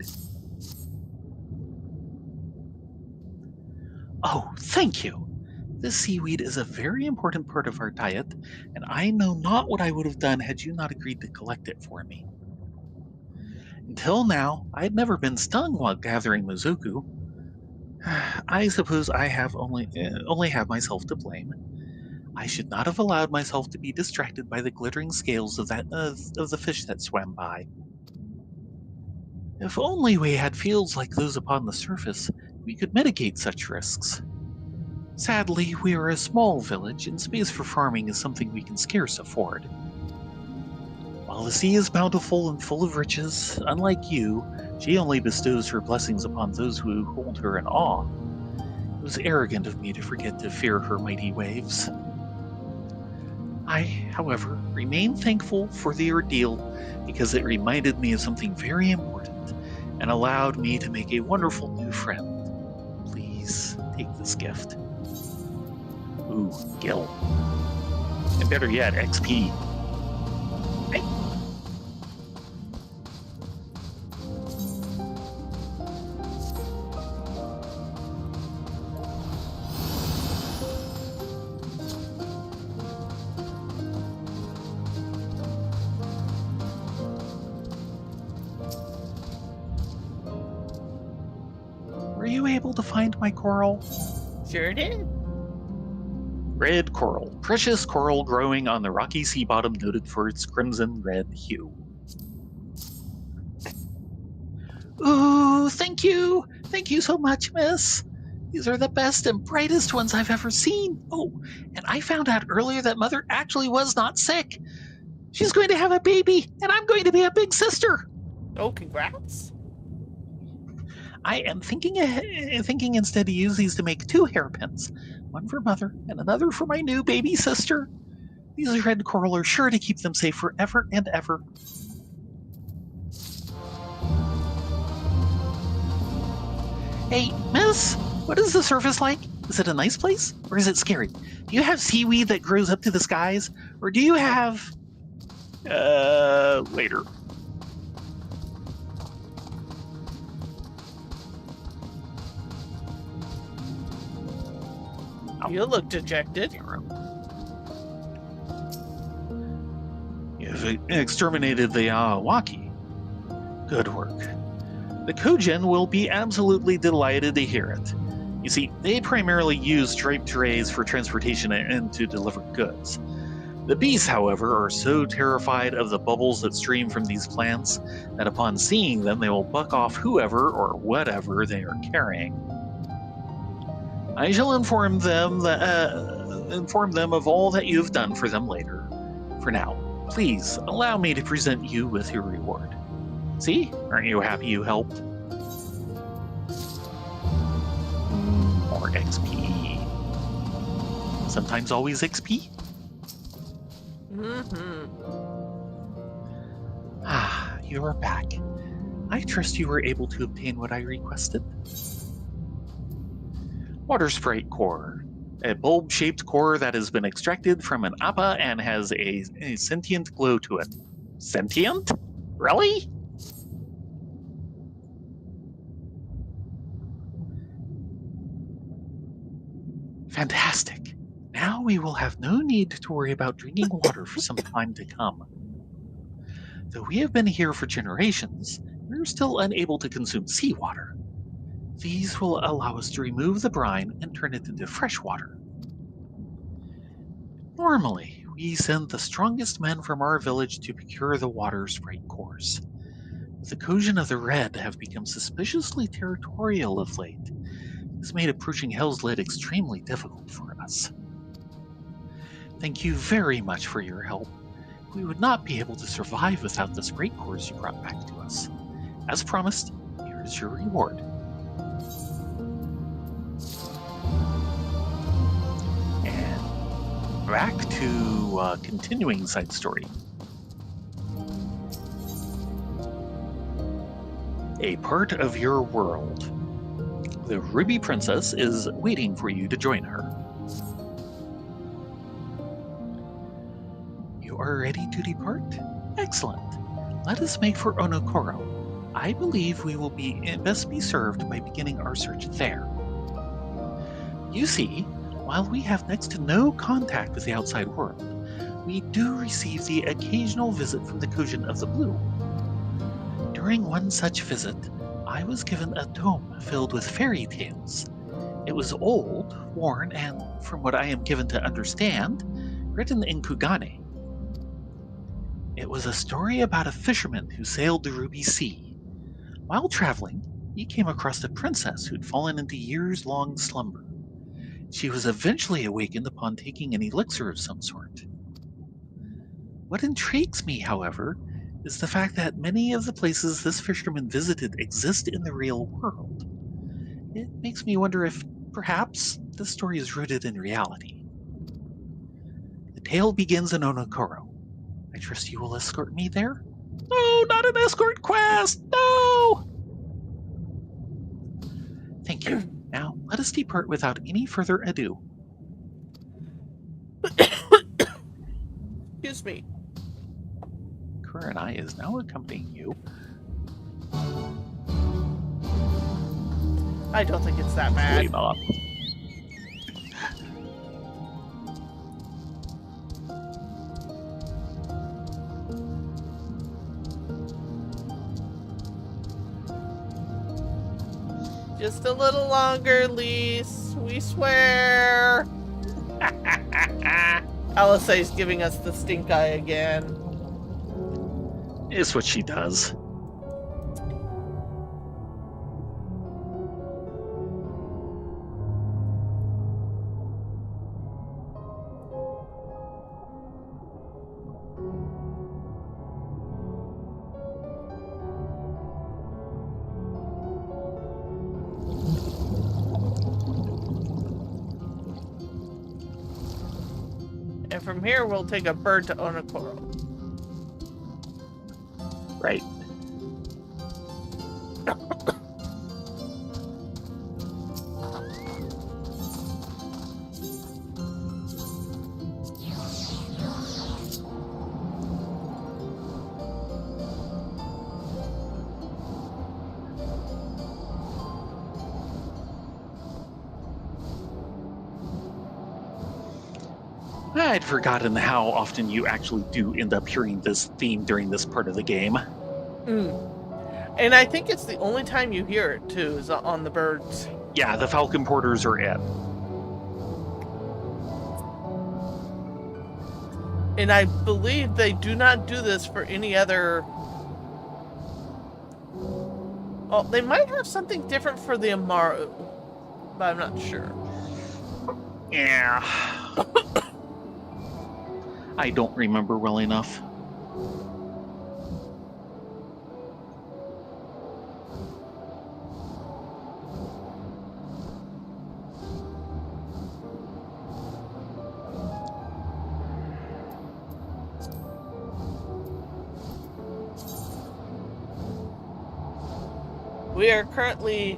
Oh, thank you! This seaweed is a very important part of our diet, and I know not what I would have done had you not agreed to collect it for me. Until now, I had never been stung while gathering Mozoku. I suppose I have only have myself to blame. I should not have allowed myself to be distracted by the glittering scales of the fish that swam by. If only we had fields like those upon the surface, we could mitigate such risks. Sadly, we are a small village, and space for farming is something we can scarce afford. While the sea is bountiful and full of riches, unlike you, she only bestows her blessings upon those who hold her in awe. It was arrogant of me to forget to fear her mighty waves. I, however, remain thankful for the ordeal because it reminded me of something very important and allowed me to make a wonderful new friend. Please take this gift. Ooh, gil. And better yet, XP. Were you able to find my coral? Sure did. Red coral. Precious coral growing on the rocky sea bottom noted for its crimson-red hue. Ooh, thank you! Thank you so much, miss! These are the best and brightest ones I've ever seen. Oh, and I found out earlier that Mother actually was not sick. She's going to have a baby, and I'm going to be a big sister. Oh, congrats. I am thinking instead to use these to make 2 hairpins. One for Mother, and another for my new baby sister. These red coral are sure to keep them safe forever and ever. Hey, miss, what is the surface like? Is it a nice place, or is it scary? Do you have seaweed that grows up to the skies, or do you have... later. You look dejected. You've exterminated the Awaki. Good work. The Kojin will be absolutely delighted to hear it. You see, they primarily use striped trays for transportation and to deliver goods. The beasts, however, are so terrified of the bubbles that stream from these plants that upon seeing them they will buck off whoever or whatever they are carrying. I shall inform them of all that you have done for them later. For now, please allow me to present you with your reward. See? Aren't you happy you helped? More XP. Sometimes always XP? Ah, you are back. I trust you were able to obtain what I requested. Water Sprite Core. A bulb-shaped core that has been extracted from an appa and has a sentient glow to it. Sentient? Really? Fantastic. Now we will have no need to worry about drinking water for some time to come. Though we have been here for generations, we are still unable to consume seawater. These will allow us to remove the brine and turn it into fresh water. Normally, we send the strongest men from our village to procure the water sprite cores. The Kojin of the Red have become suspiciously territorial of late. This made approaching Hell's Lid extremely difficult for us. Thank you very much for your help. We would not be able to survive without the sprite cores you brought back to us. As promised, here is your reward. And back to continuing side story. A part of your world. The Ruby Princess is waiting for you to join her. You are ready to depart? Excellent. Let us make for Onokoro. I believe we will best be served by beginning our search there. You see, while we have next to no contact with the outside world, we do receive the occasional visit from the Kojin of the Blue. During one such visit, I was given a tome filled with fairy tales. It was old, worn, and, from what I am given to understand, written in Kugane. It was a story about a fisherman who sailed the Ruby Sea. While traveling, he came across a princess who'd fallen into years-long slumber. She was eventually awakened upon taking an elixir of some sort. What intrigues me, however, is the fact that many of the places this fisherman visited exist in the real world. It makes me wonder if, perhaps, this story is rooted in reality. The tale begins in Onokoro. I trust you will escort me there? No, not an escort quest! No! Thank you. Now, let us depart without any further ado. Excuse me. Kurenai is now accompanying you. I don't think it's that bad. Hopefully not. Just a little longer, Lise. We swear. Alisaie's giving us the stink eye again. It's what she does. And from here, we'll take a bird to Onokoro. Right. I'd forgotten how often you actually do end up hearing this theme during this part of the game. And I think it's the only time you hear it, too, is on the birds. Yeah, the Falcon Porters are it. And I believe they do not do this for any other... Oh, they might have something different for the Amaru, but I'm not sure. Yeah. I don't remember well enough. We are currently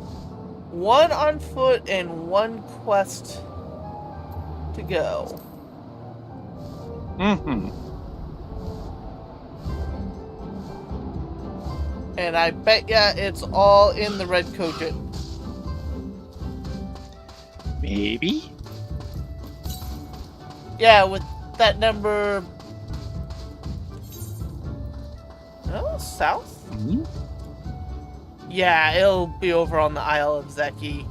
1 on foot and 1 quest to go. Mm-hmm. And I bet ya it's all in the red Cogent. Maybe? Yeah, with that number... Oh, south? Mm-hmm. Yeah, it'll be over on the Isle of Zeki.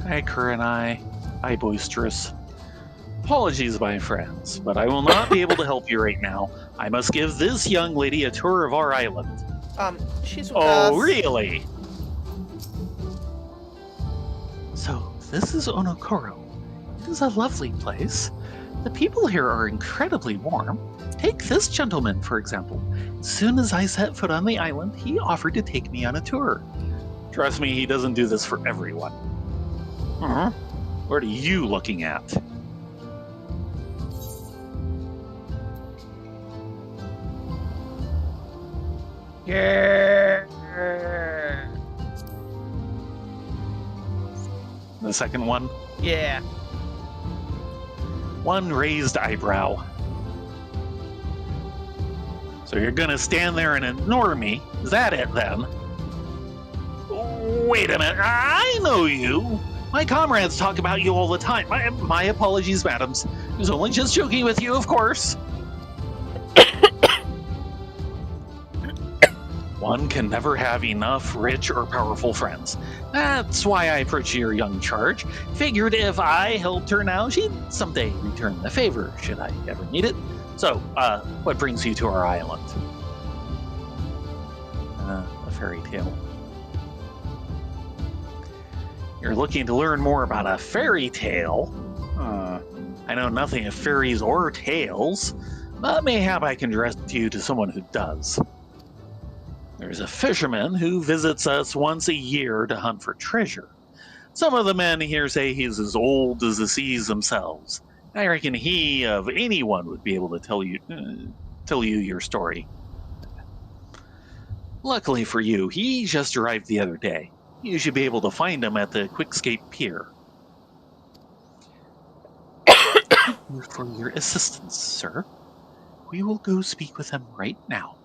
Hi, Kurenai. Hi, Boisterous. Apologies, my friends, but I will not be able to help you right now. I must give this young lady a tour of our island. She's with us. Oh, really? So, this is Onokoro. It is a lovely place. The people here are incredibly warm. Take this gentleman, for example. As soon as I set foot on the island, he offered to take me on a tour. Trust me, he doesn't do this for everyone. What are you looking at? Yeah. The second one? Yeah. One raised eyebrow. So you're gonna stand there and ignore me? Is that it, then? Wait a minute, I know you! My comrades talk about you all the time. My apologies, madams. I was only just joking with you, of course. One can never have enough rich or powerful friends. That's why I approached your young charge. Figured if I helped her now, she'd someday return the favor, should I ever need it. So, what brings you to our island? A fairy tale. You're looking to learn more about a fairy tale? I know nothing of fairies or tales, but mayhap I can direct you to someone who does. There's a fisherman who visits us once a year to hunt for treasure. Some of the men here say he's as old as the seas themselves. I reckon he, of anyone, would be able to tell you your story. Luckily for you, he just arrived the other day. You should be able to find him at the Quickscape Pier. Thank you for your assistance, sir. We will go speak with him right now.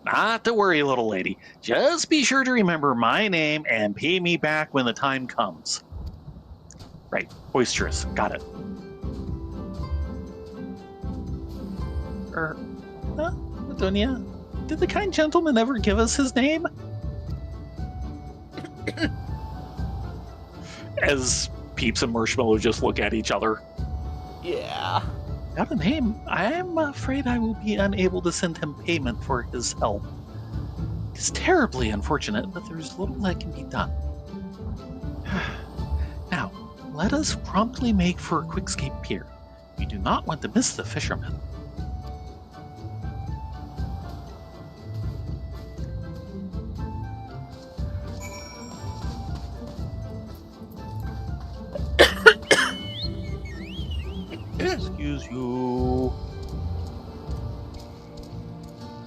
Not to worry, little lady. Just be sure to remember my name and pay me back when the time comes. Right, boisterous. Got it. Adonia, did the kind gentleman ever give us his name? As Peeps and Marshmallow just look at each other. Yeah. Without a name, I'm afraid I will be unable to send him payment for his help. It's terribly unfortunate, but there's little that can be done. Now, let us promptly make for Quickscape Pier. We do not want to miss the fisherman. Excuse you.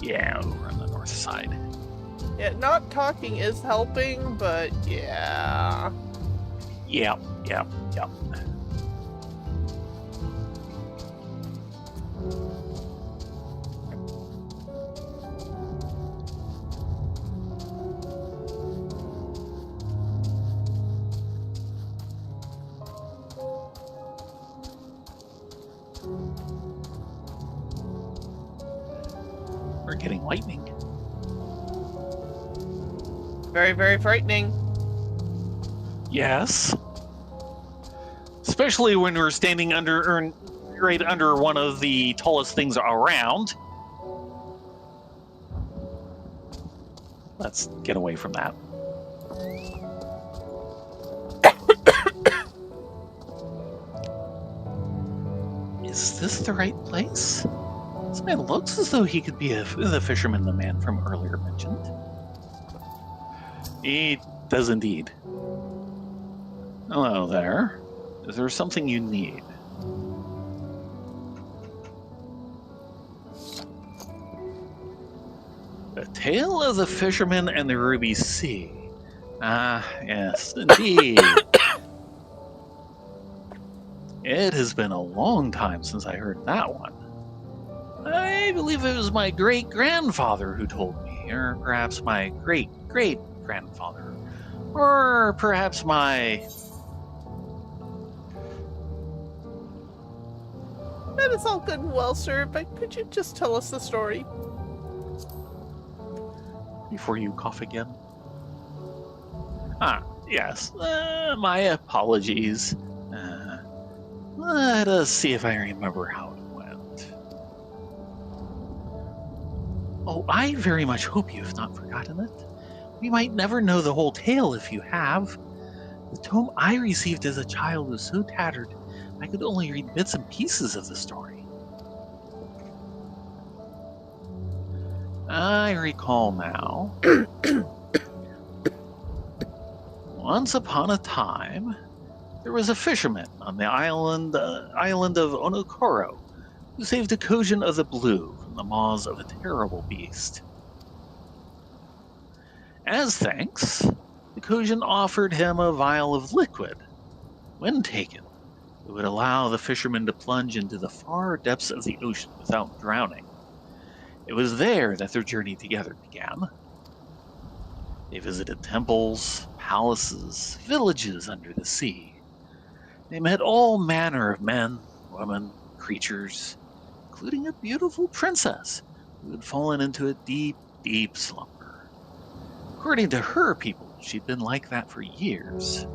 Yeah, over on the north side. Yeah, not talking is helping, but yeah. Yep. We're getting lightning. Very, very frightening. Yes. Especially when we're standing right under one of the tallest things around. Let's get away from that. Is this the right place? This man looks as though he could be the fisherman the man from earlier mentioned. He does indeed. Hello there. Is there something you need? The Tale of the Fisherman and the Ruby Sea. Ah, yes, indeed. It has been a long time since I heard that one. I believe it was my great-grandfather who told me, or perhaps my great-great-grandfather, or perhaps my... That is all good and well, sir, but could you just tell us the story? Before you cough again? Ah, yes. My apologies. Let us see if I remember how it went. Oh, I very much hope you have not forgotten it. We might never know the whole tale if you have. The tome I received as a child was so tattered, I could only read bits and pieces of the story. I recall now. Once upon a time, there was a fisherman on the island of Onokoro who saved a Kojin of the Blue from the maws of a terrible beast. As thanks, the Kojin offered him a vial of liquid. When taken, it would allow the fisherman to plunge into the far depths of the ocean without drowning. It was there that their journey together began. They visited temples, palaces, villages under the sea. They met all manner of men, women, creatures, including a beautiful princess who had fallen into a deep, deep slumber. According to her people, she'd been like that for years.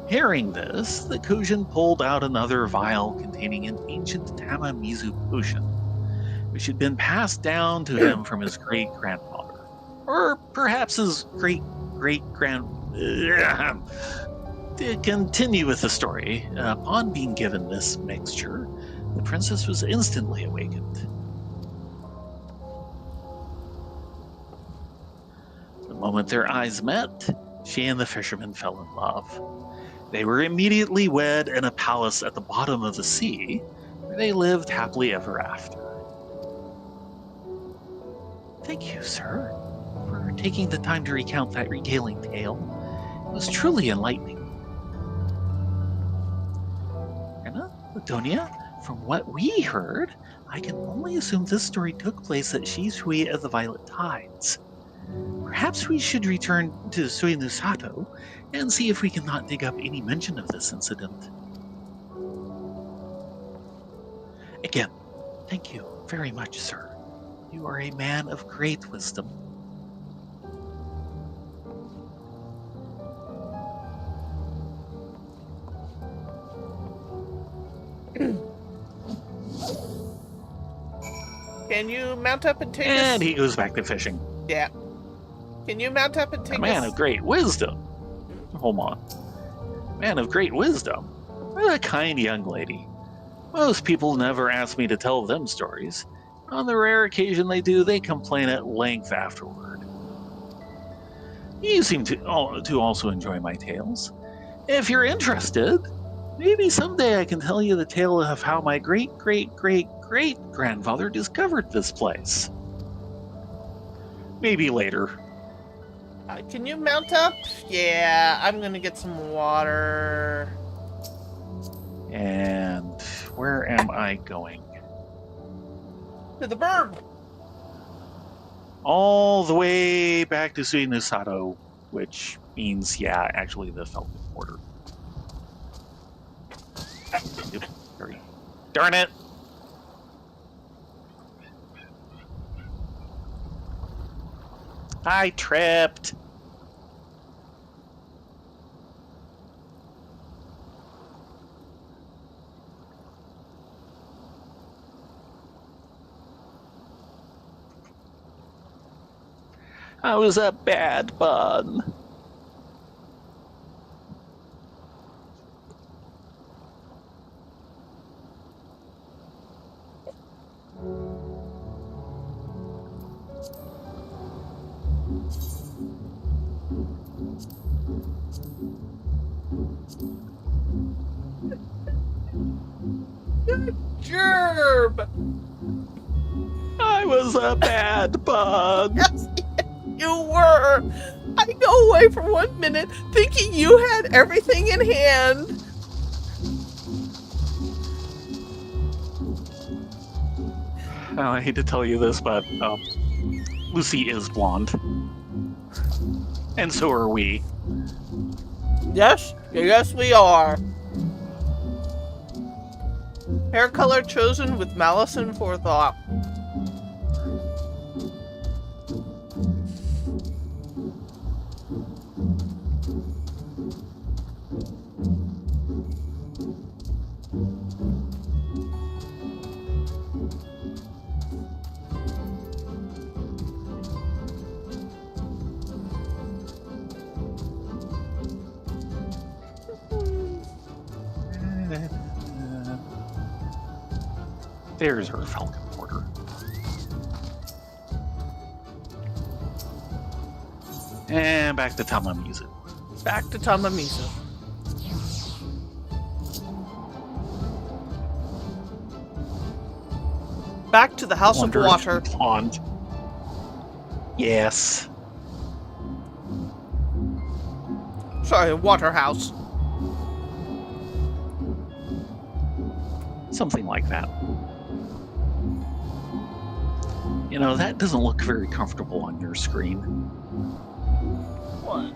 Hearing this, the Kojin pulled out another vial containing an ancient Tamamizu potion, which had been passed down to him from his great-grandfather, or perhaps his great-great-grand... To continue with the story, upon being given this mixture, the princess was instantly awakened. The moment their eyes met, she and the fisherman fell in love. They were immediately wed in a palace at the bottom of the sea, where they lived happily ever after. Thank you, sir, for taking the time to recount that regaling tale. It was truly enlightening. Anna, Ladonia, from what we heard, I can only assume this story took place at Shisui of the Violet Tides. Perhaps we should return to Suinusato and see if we cannot dig up any mention of this incident. Again, thank you very much, sir. You are a man of great wisdom. Can you mount up and take us? And he goes back to fishing. Yeah. Can you mount up and take A man us? of great wisdom. Hold on. Man of great wisdom. What a kind young lady. Most people never ask me to tell them stories. On the rare occasion they do, they complain at length afterward. You seem to also enjoy my tales. If you're interested, maybe someday I can tell you the tale of how my great-great-great-great-grandfather discovered this place. Maybe later. Can you mount up? Yeah, I'm gonna get some water. And where am I going? To the burb. All the way back to Suinusato, which means, yeah, actually the Falcon Border. Yep, sorry. Darn it! I tripped. I was a bad bun. Gerb! I was a bad bun. Yes, you were! I go away for 1 minute thinking you had everything in hand. I hate to tell you this, but Lucy is blonde. And so are we. Yes, yes we are. Hair color chosen with malice and forethought. There's our Falcon Border. And back to Tamamizu. Back to Tamamizu. Back to the House of Water. Pond. Yes. Sorry, Water House. Something like that. You know, that doesn't look very comfortable on your screen. What?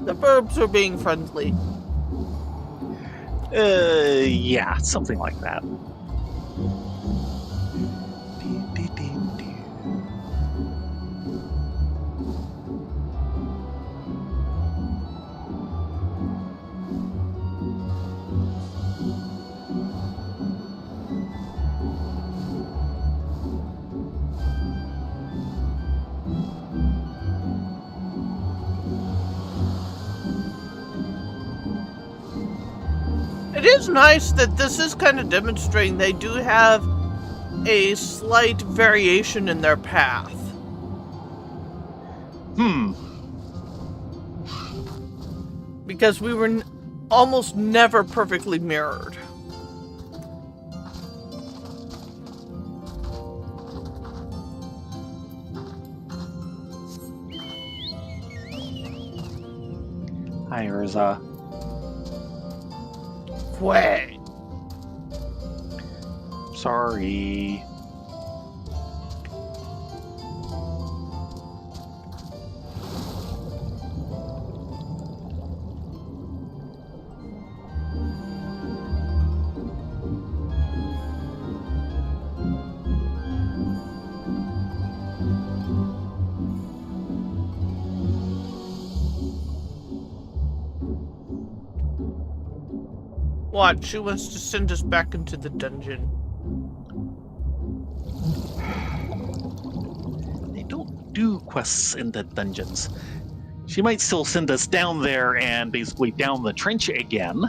The verbs are being friendly. Yeah, something like that. It is nice that this is kind of demonstrating they do have a slight variation in their path. Because we were almost never perfectly mirrored. Hi, Eorzea. Way. Sorry. What? She wants to send us back into the dungeon. They don't do quests in the dungeons. She might still send us down there and basically down the trench again.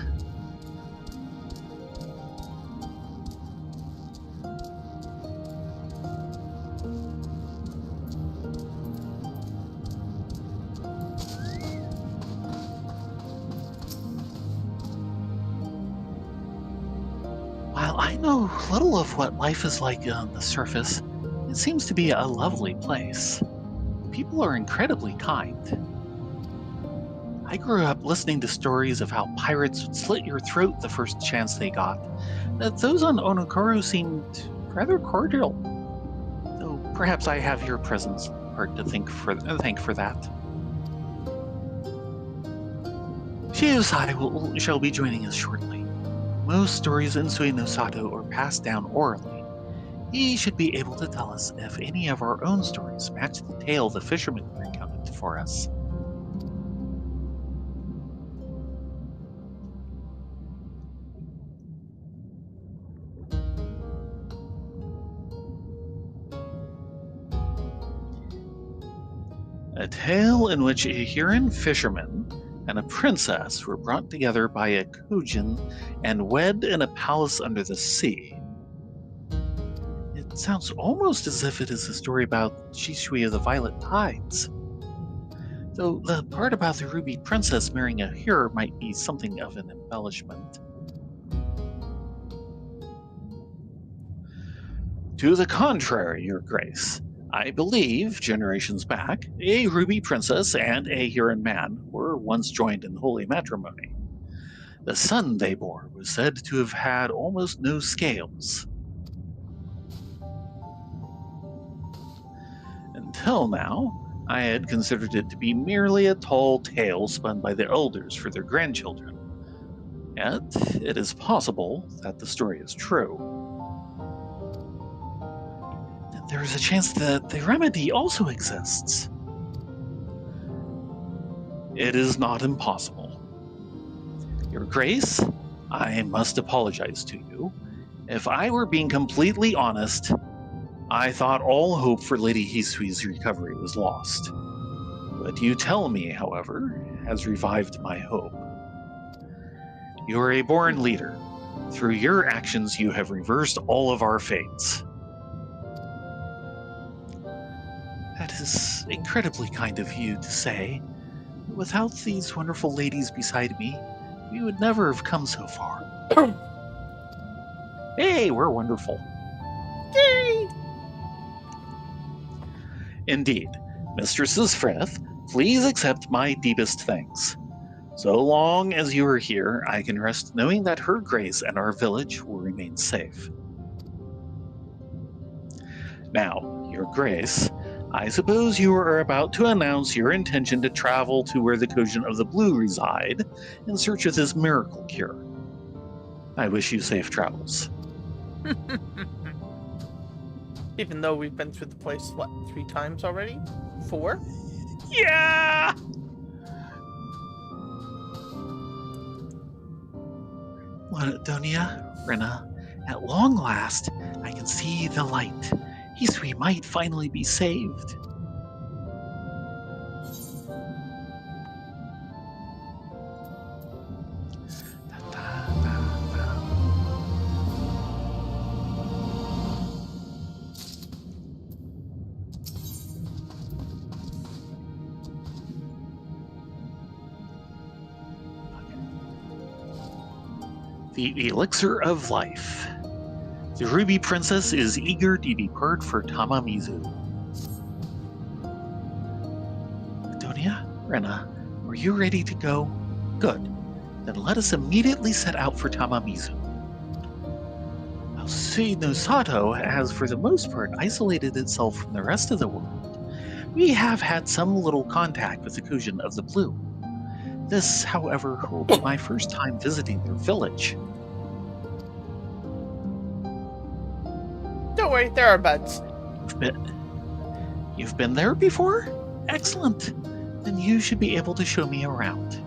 While I know little of what life is like on the surface, it seems to be a lovely place. People are incredibly kind. I grew up listening to stories of how pirates would slit your throat the first chance they got, that those on Onokoro seemed rather cordial. Though perhaps I have your presence part to thank for that. Shiosai shall be joining us shortly. Most stories in Sui no Sato are passed down orally. He should be able to tell us if any of our own stories match the tale the fisherman recounted for us. A tale in which a Huron fisherman and a princess were brought together by a Kujin and wed in a palace under the sea. It sounds almost as if it is a story about Shishui of the Violet Tides. Though the part about the Ruby Princess marrying a Hero might be something of an embellishment. To the contrary, Your Grace. I believe, generations back, a Ruby Princess and a Huron man were once joined in holy matrimony. The son they bore was said to have had almost no scales. Until now, I had considered it to be merely a tall tale spun by the elders for their grandchildren. Yet, it is possible that the story is true. There is a chance that the remedy also exists. It is not impossible. Your Grace, I must apologize to you. If I were being completely honest, I thought all hope for Lady Hisui's recovery was lost. What you tell me, however, has revived my hope. You are a born leader. Through your actions, you have reversed all of our fates. That is incredibly kind of you to say. Without these wonderful ladies beside me, we would never have come so far. Hey, we're wonderful. Yay! Indeed. Mistresses Frith, please accept my deepest thanks. So long as you are here, I can rest knowing that Her Grace and our village will remain safe. Now, Your Grace, I suppose you are about to announce your intention to travel to where the Kojin of the Blue reside in search of this miracle cure. I wish you safe travels. Even though we've been through the place, what, 3 times already? 4? Yeah! Donia, Rena, at long last, I can see the light. Hisui might finally be saved. The elixir of life. The Ruby Princess is eager to depart for Tamamizu. Adonia, Rena, are you ready to go? Good. Then let us immediately set out for Tamamizu. While Suinosato has for the most part isolated itself from the rest of the world, we have had some little contact with the Kujin of the Blue. This, however, will be my first time visiting their village. Don't worry, there are buds. You've been there before? Excellent. Then you should be able to show me around.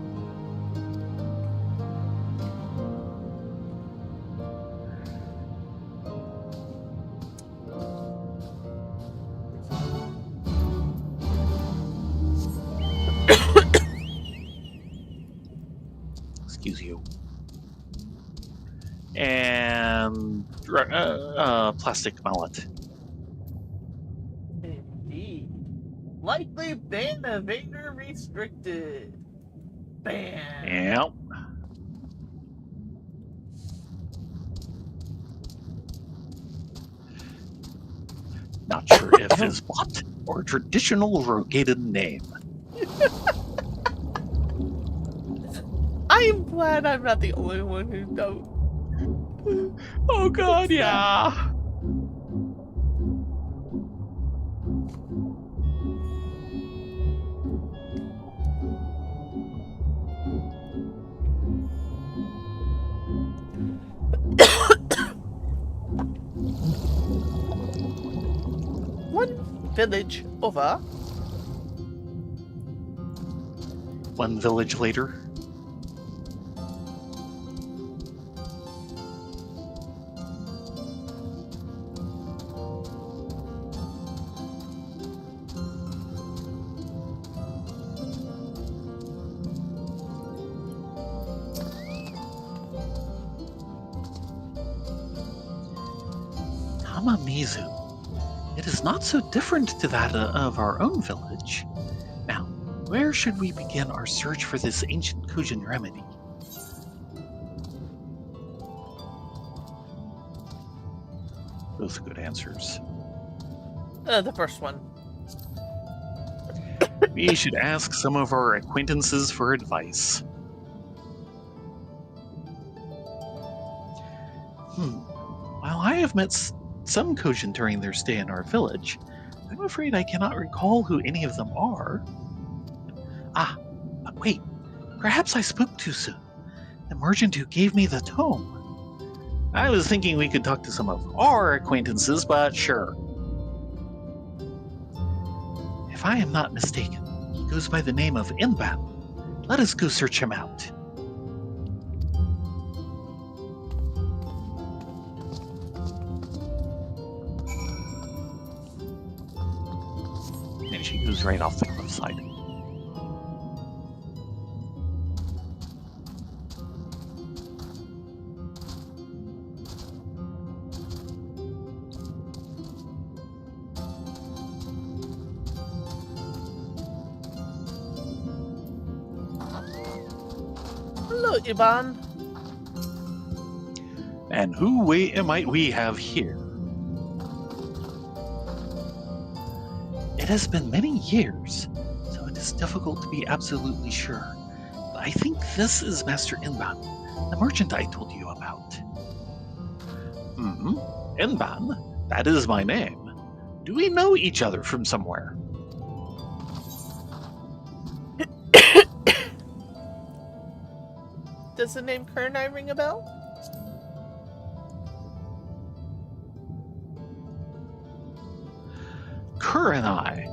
Excuse you. And plastic mallet. Indeed. Likely ban evader restricted. Ban. Yep. Not sure if it's bot or traditional rogated name. I am glad I'm not the only one who don't. Oh god, yeah. One village over. One village later. Tamamizu. It is not so different to that of our own village. Now, where should we begin our search for this ancient Kujin remedy? Both good answers. The first one. We should ask some of our acquaintances for advice. While I have met some Kojin during their stay in our village, I'm afraid I cannot recall who any of them are. But wait, perhaps I spoke too soon. The merchant who gave me the tome. I was thinking we could talk to some of our acquaintances, but sure. If I am not mistaken, he goes by the name of Inban. Let us go search him out. And she goes right off the cliffside. Hello, Iban. And who might we have here? It has been many years, so it is difficult to be absolutely sure. But I think this is Master Inban, the merchant I told you about. Inban? That is my name. Do we know each other from somewhere? Does the name Kernai ring a bell? Kurenai.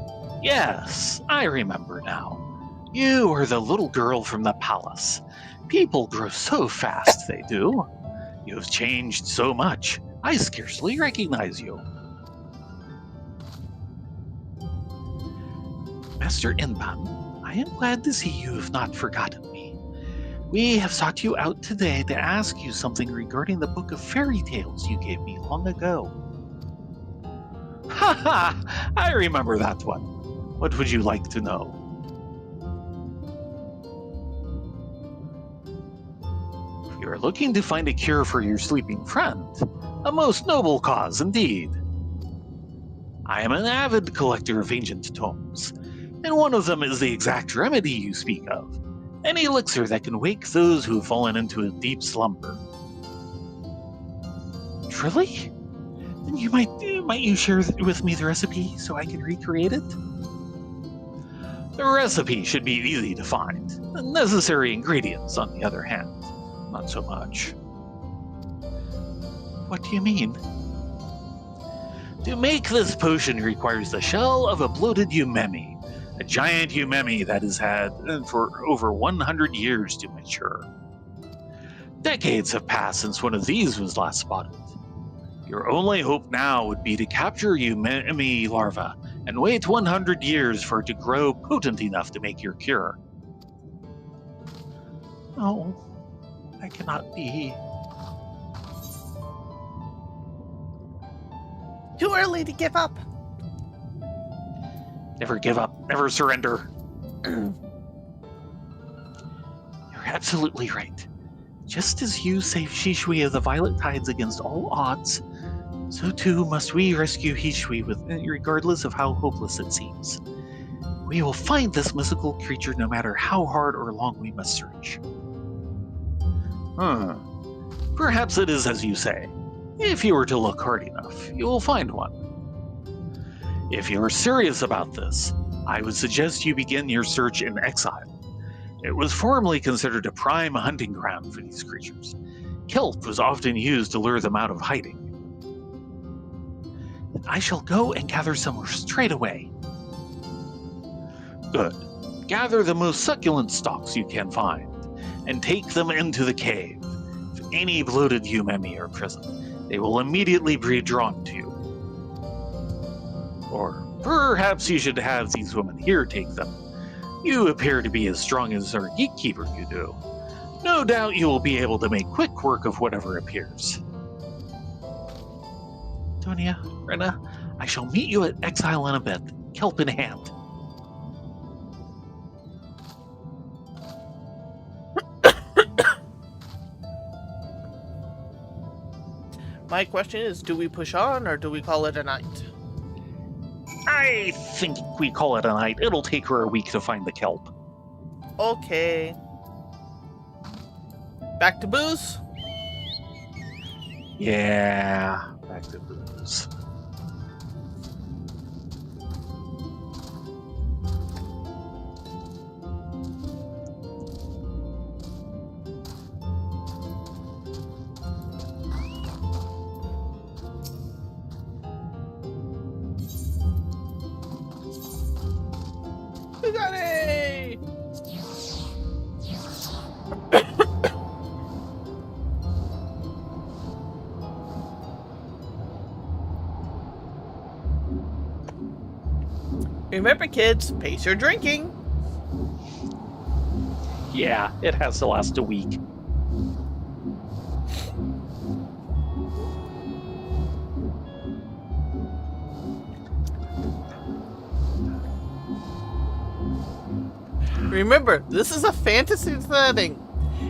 Yes, I remember now. You are the little girl from the palace. People grow so fast, they do. You have changed so much, I scarcely recognize you. Master Inban, I am glad to see you have not forgotten me. We have sought you out today to ask you something regarding the book of fairy tales you gave me long ago. Ha! I remember that one. What would you like to know? You are looking to find a cure for your sleeping friend. A most noble cause indeed. I am an avid collector of ancient tomes, and one of them is the exact remedy you speak of, an elixir that can wake those who have fallen into a deep slumber. Truly? Then might you share with me the recipe so I can recreate it? The recipe should be easy to find. The necessary ingredients, on the other hand, not so much. What do you mean? To make this potion requires the shell of a bloated umemi, a giant umemi that has had for over 100 years to mature. Decades have passed since one of these was last spotted. Your only hope now would be to capture umemi larva and wait 100 years for it to grow potent enough to make your cure. No, that cannot be. Too early to give up. Never give up, never surrender. You're absolutely right. Just as you saved Hishui of the Violet Tides against all odds, so too must we rescue Hishui regardless of how hopeless it seems. We will find this mystical creature no matter how hard or long we must search. Perhaps it is as you say. If you were to look hard enough, you will find one. If you are serious about this, I would suggest you begin your search in exile. It was formerly considered a prime hunting ground for these creatures. Kelp was often used to lure them out of hiding. I shall go and gather some straight away. Good. Gather the most succulent stalks you can find, and take them into the cave. If any bloated umemi are present, they will immediately be drawn to you. Or perhaps you should have these women here take them. You appear to be as strong as our gatekeeper you do. No doubt you will be able to make quick work of whatever appears. Tonia, Rena, I shall meet you at exile in a bit, kelp in hand. My question is, do we push on or do we call it a night? I think we call it a night. It'll take her a week to find the kelp. Okay. Back to booze? Yeah, back to booze. Bugatti! Remember, kids, pace your drinking. Yeah, it has to last a week. Remember, this is a fantasy setting.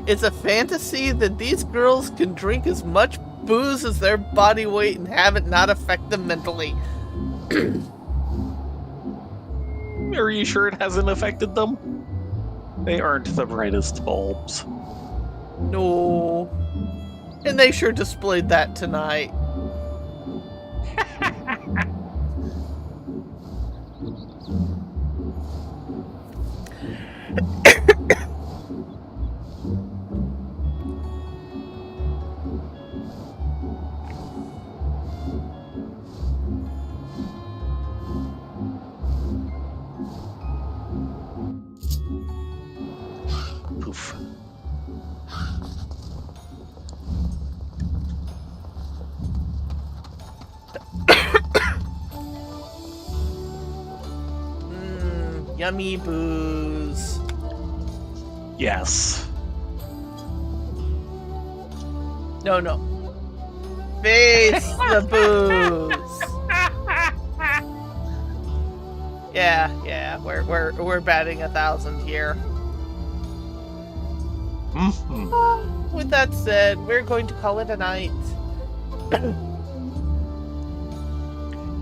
It's a fantasy that these girls can drink as much booze as their body weight and have it not affect them mentally. Are you sure it hasn't affected them? They aren't the brightest bulbs. No. And they sure displayed that tonight. Poof. Yummy booze. Yes. No. Face the booze. Yeah, we're batting 1,000 here. Mm-hmm. With that said, we're going to call it a night.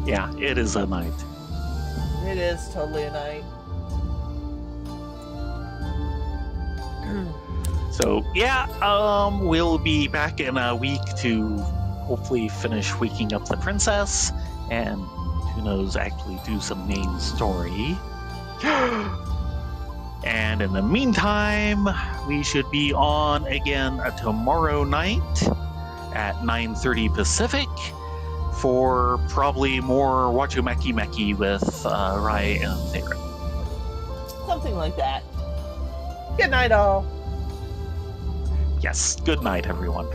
Yeah, it is a night. It is totally a night. So yeah, we'll be back in a week to hopefully finish waking up the princess and who knows, actually do some main story. And in the meantime, we should be on again tomorrow night at 9:30 Pacific for probably more Wachumaki Meki with Rai and Theron. Something like that. Good night, all. Yes, good night, everyone.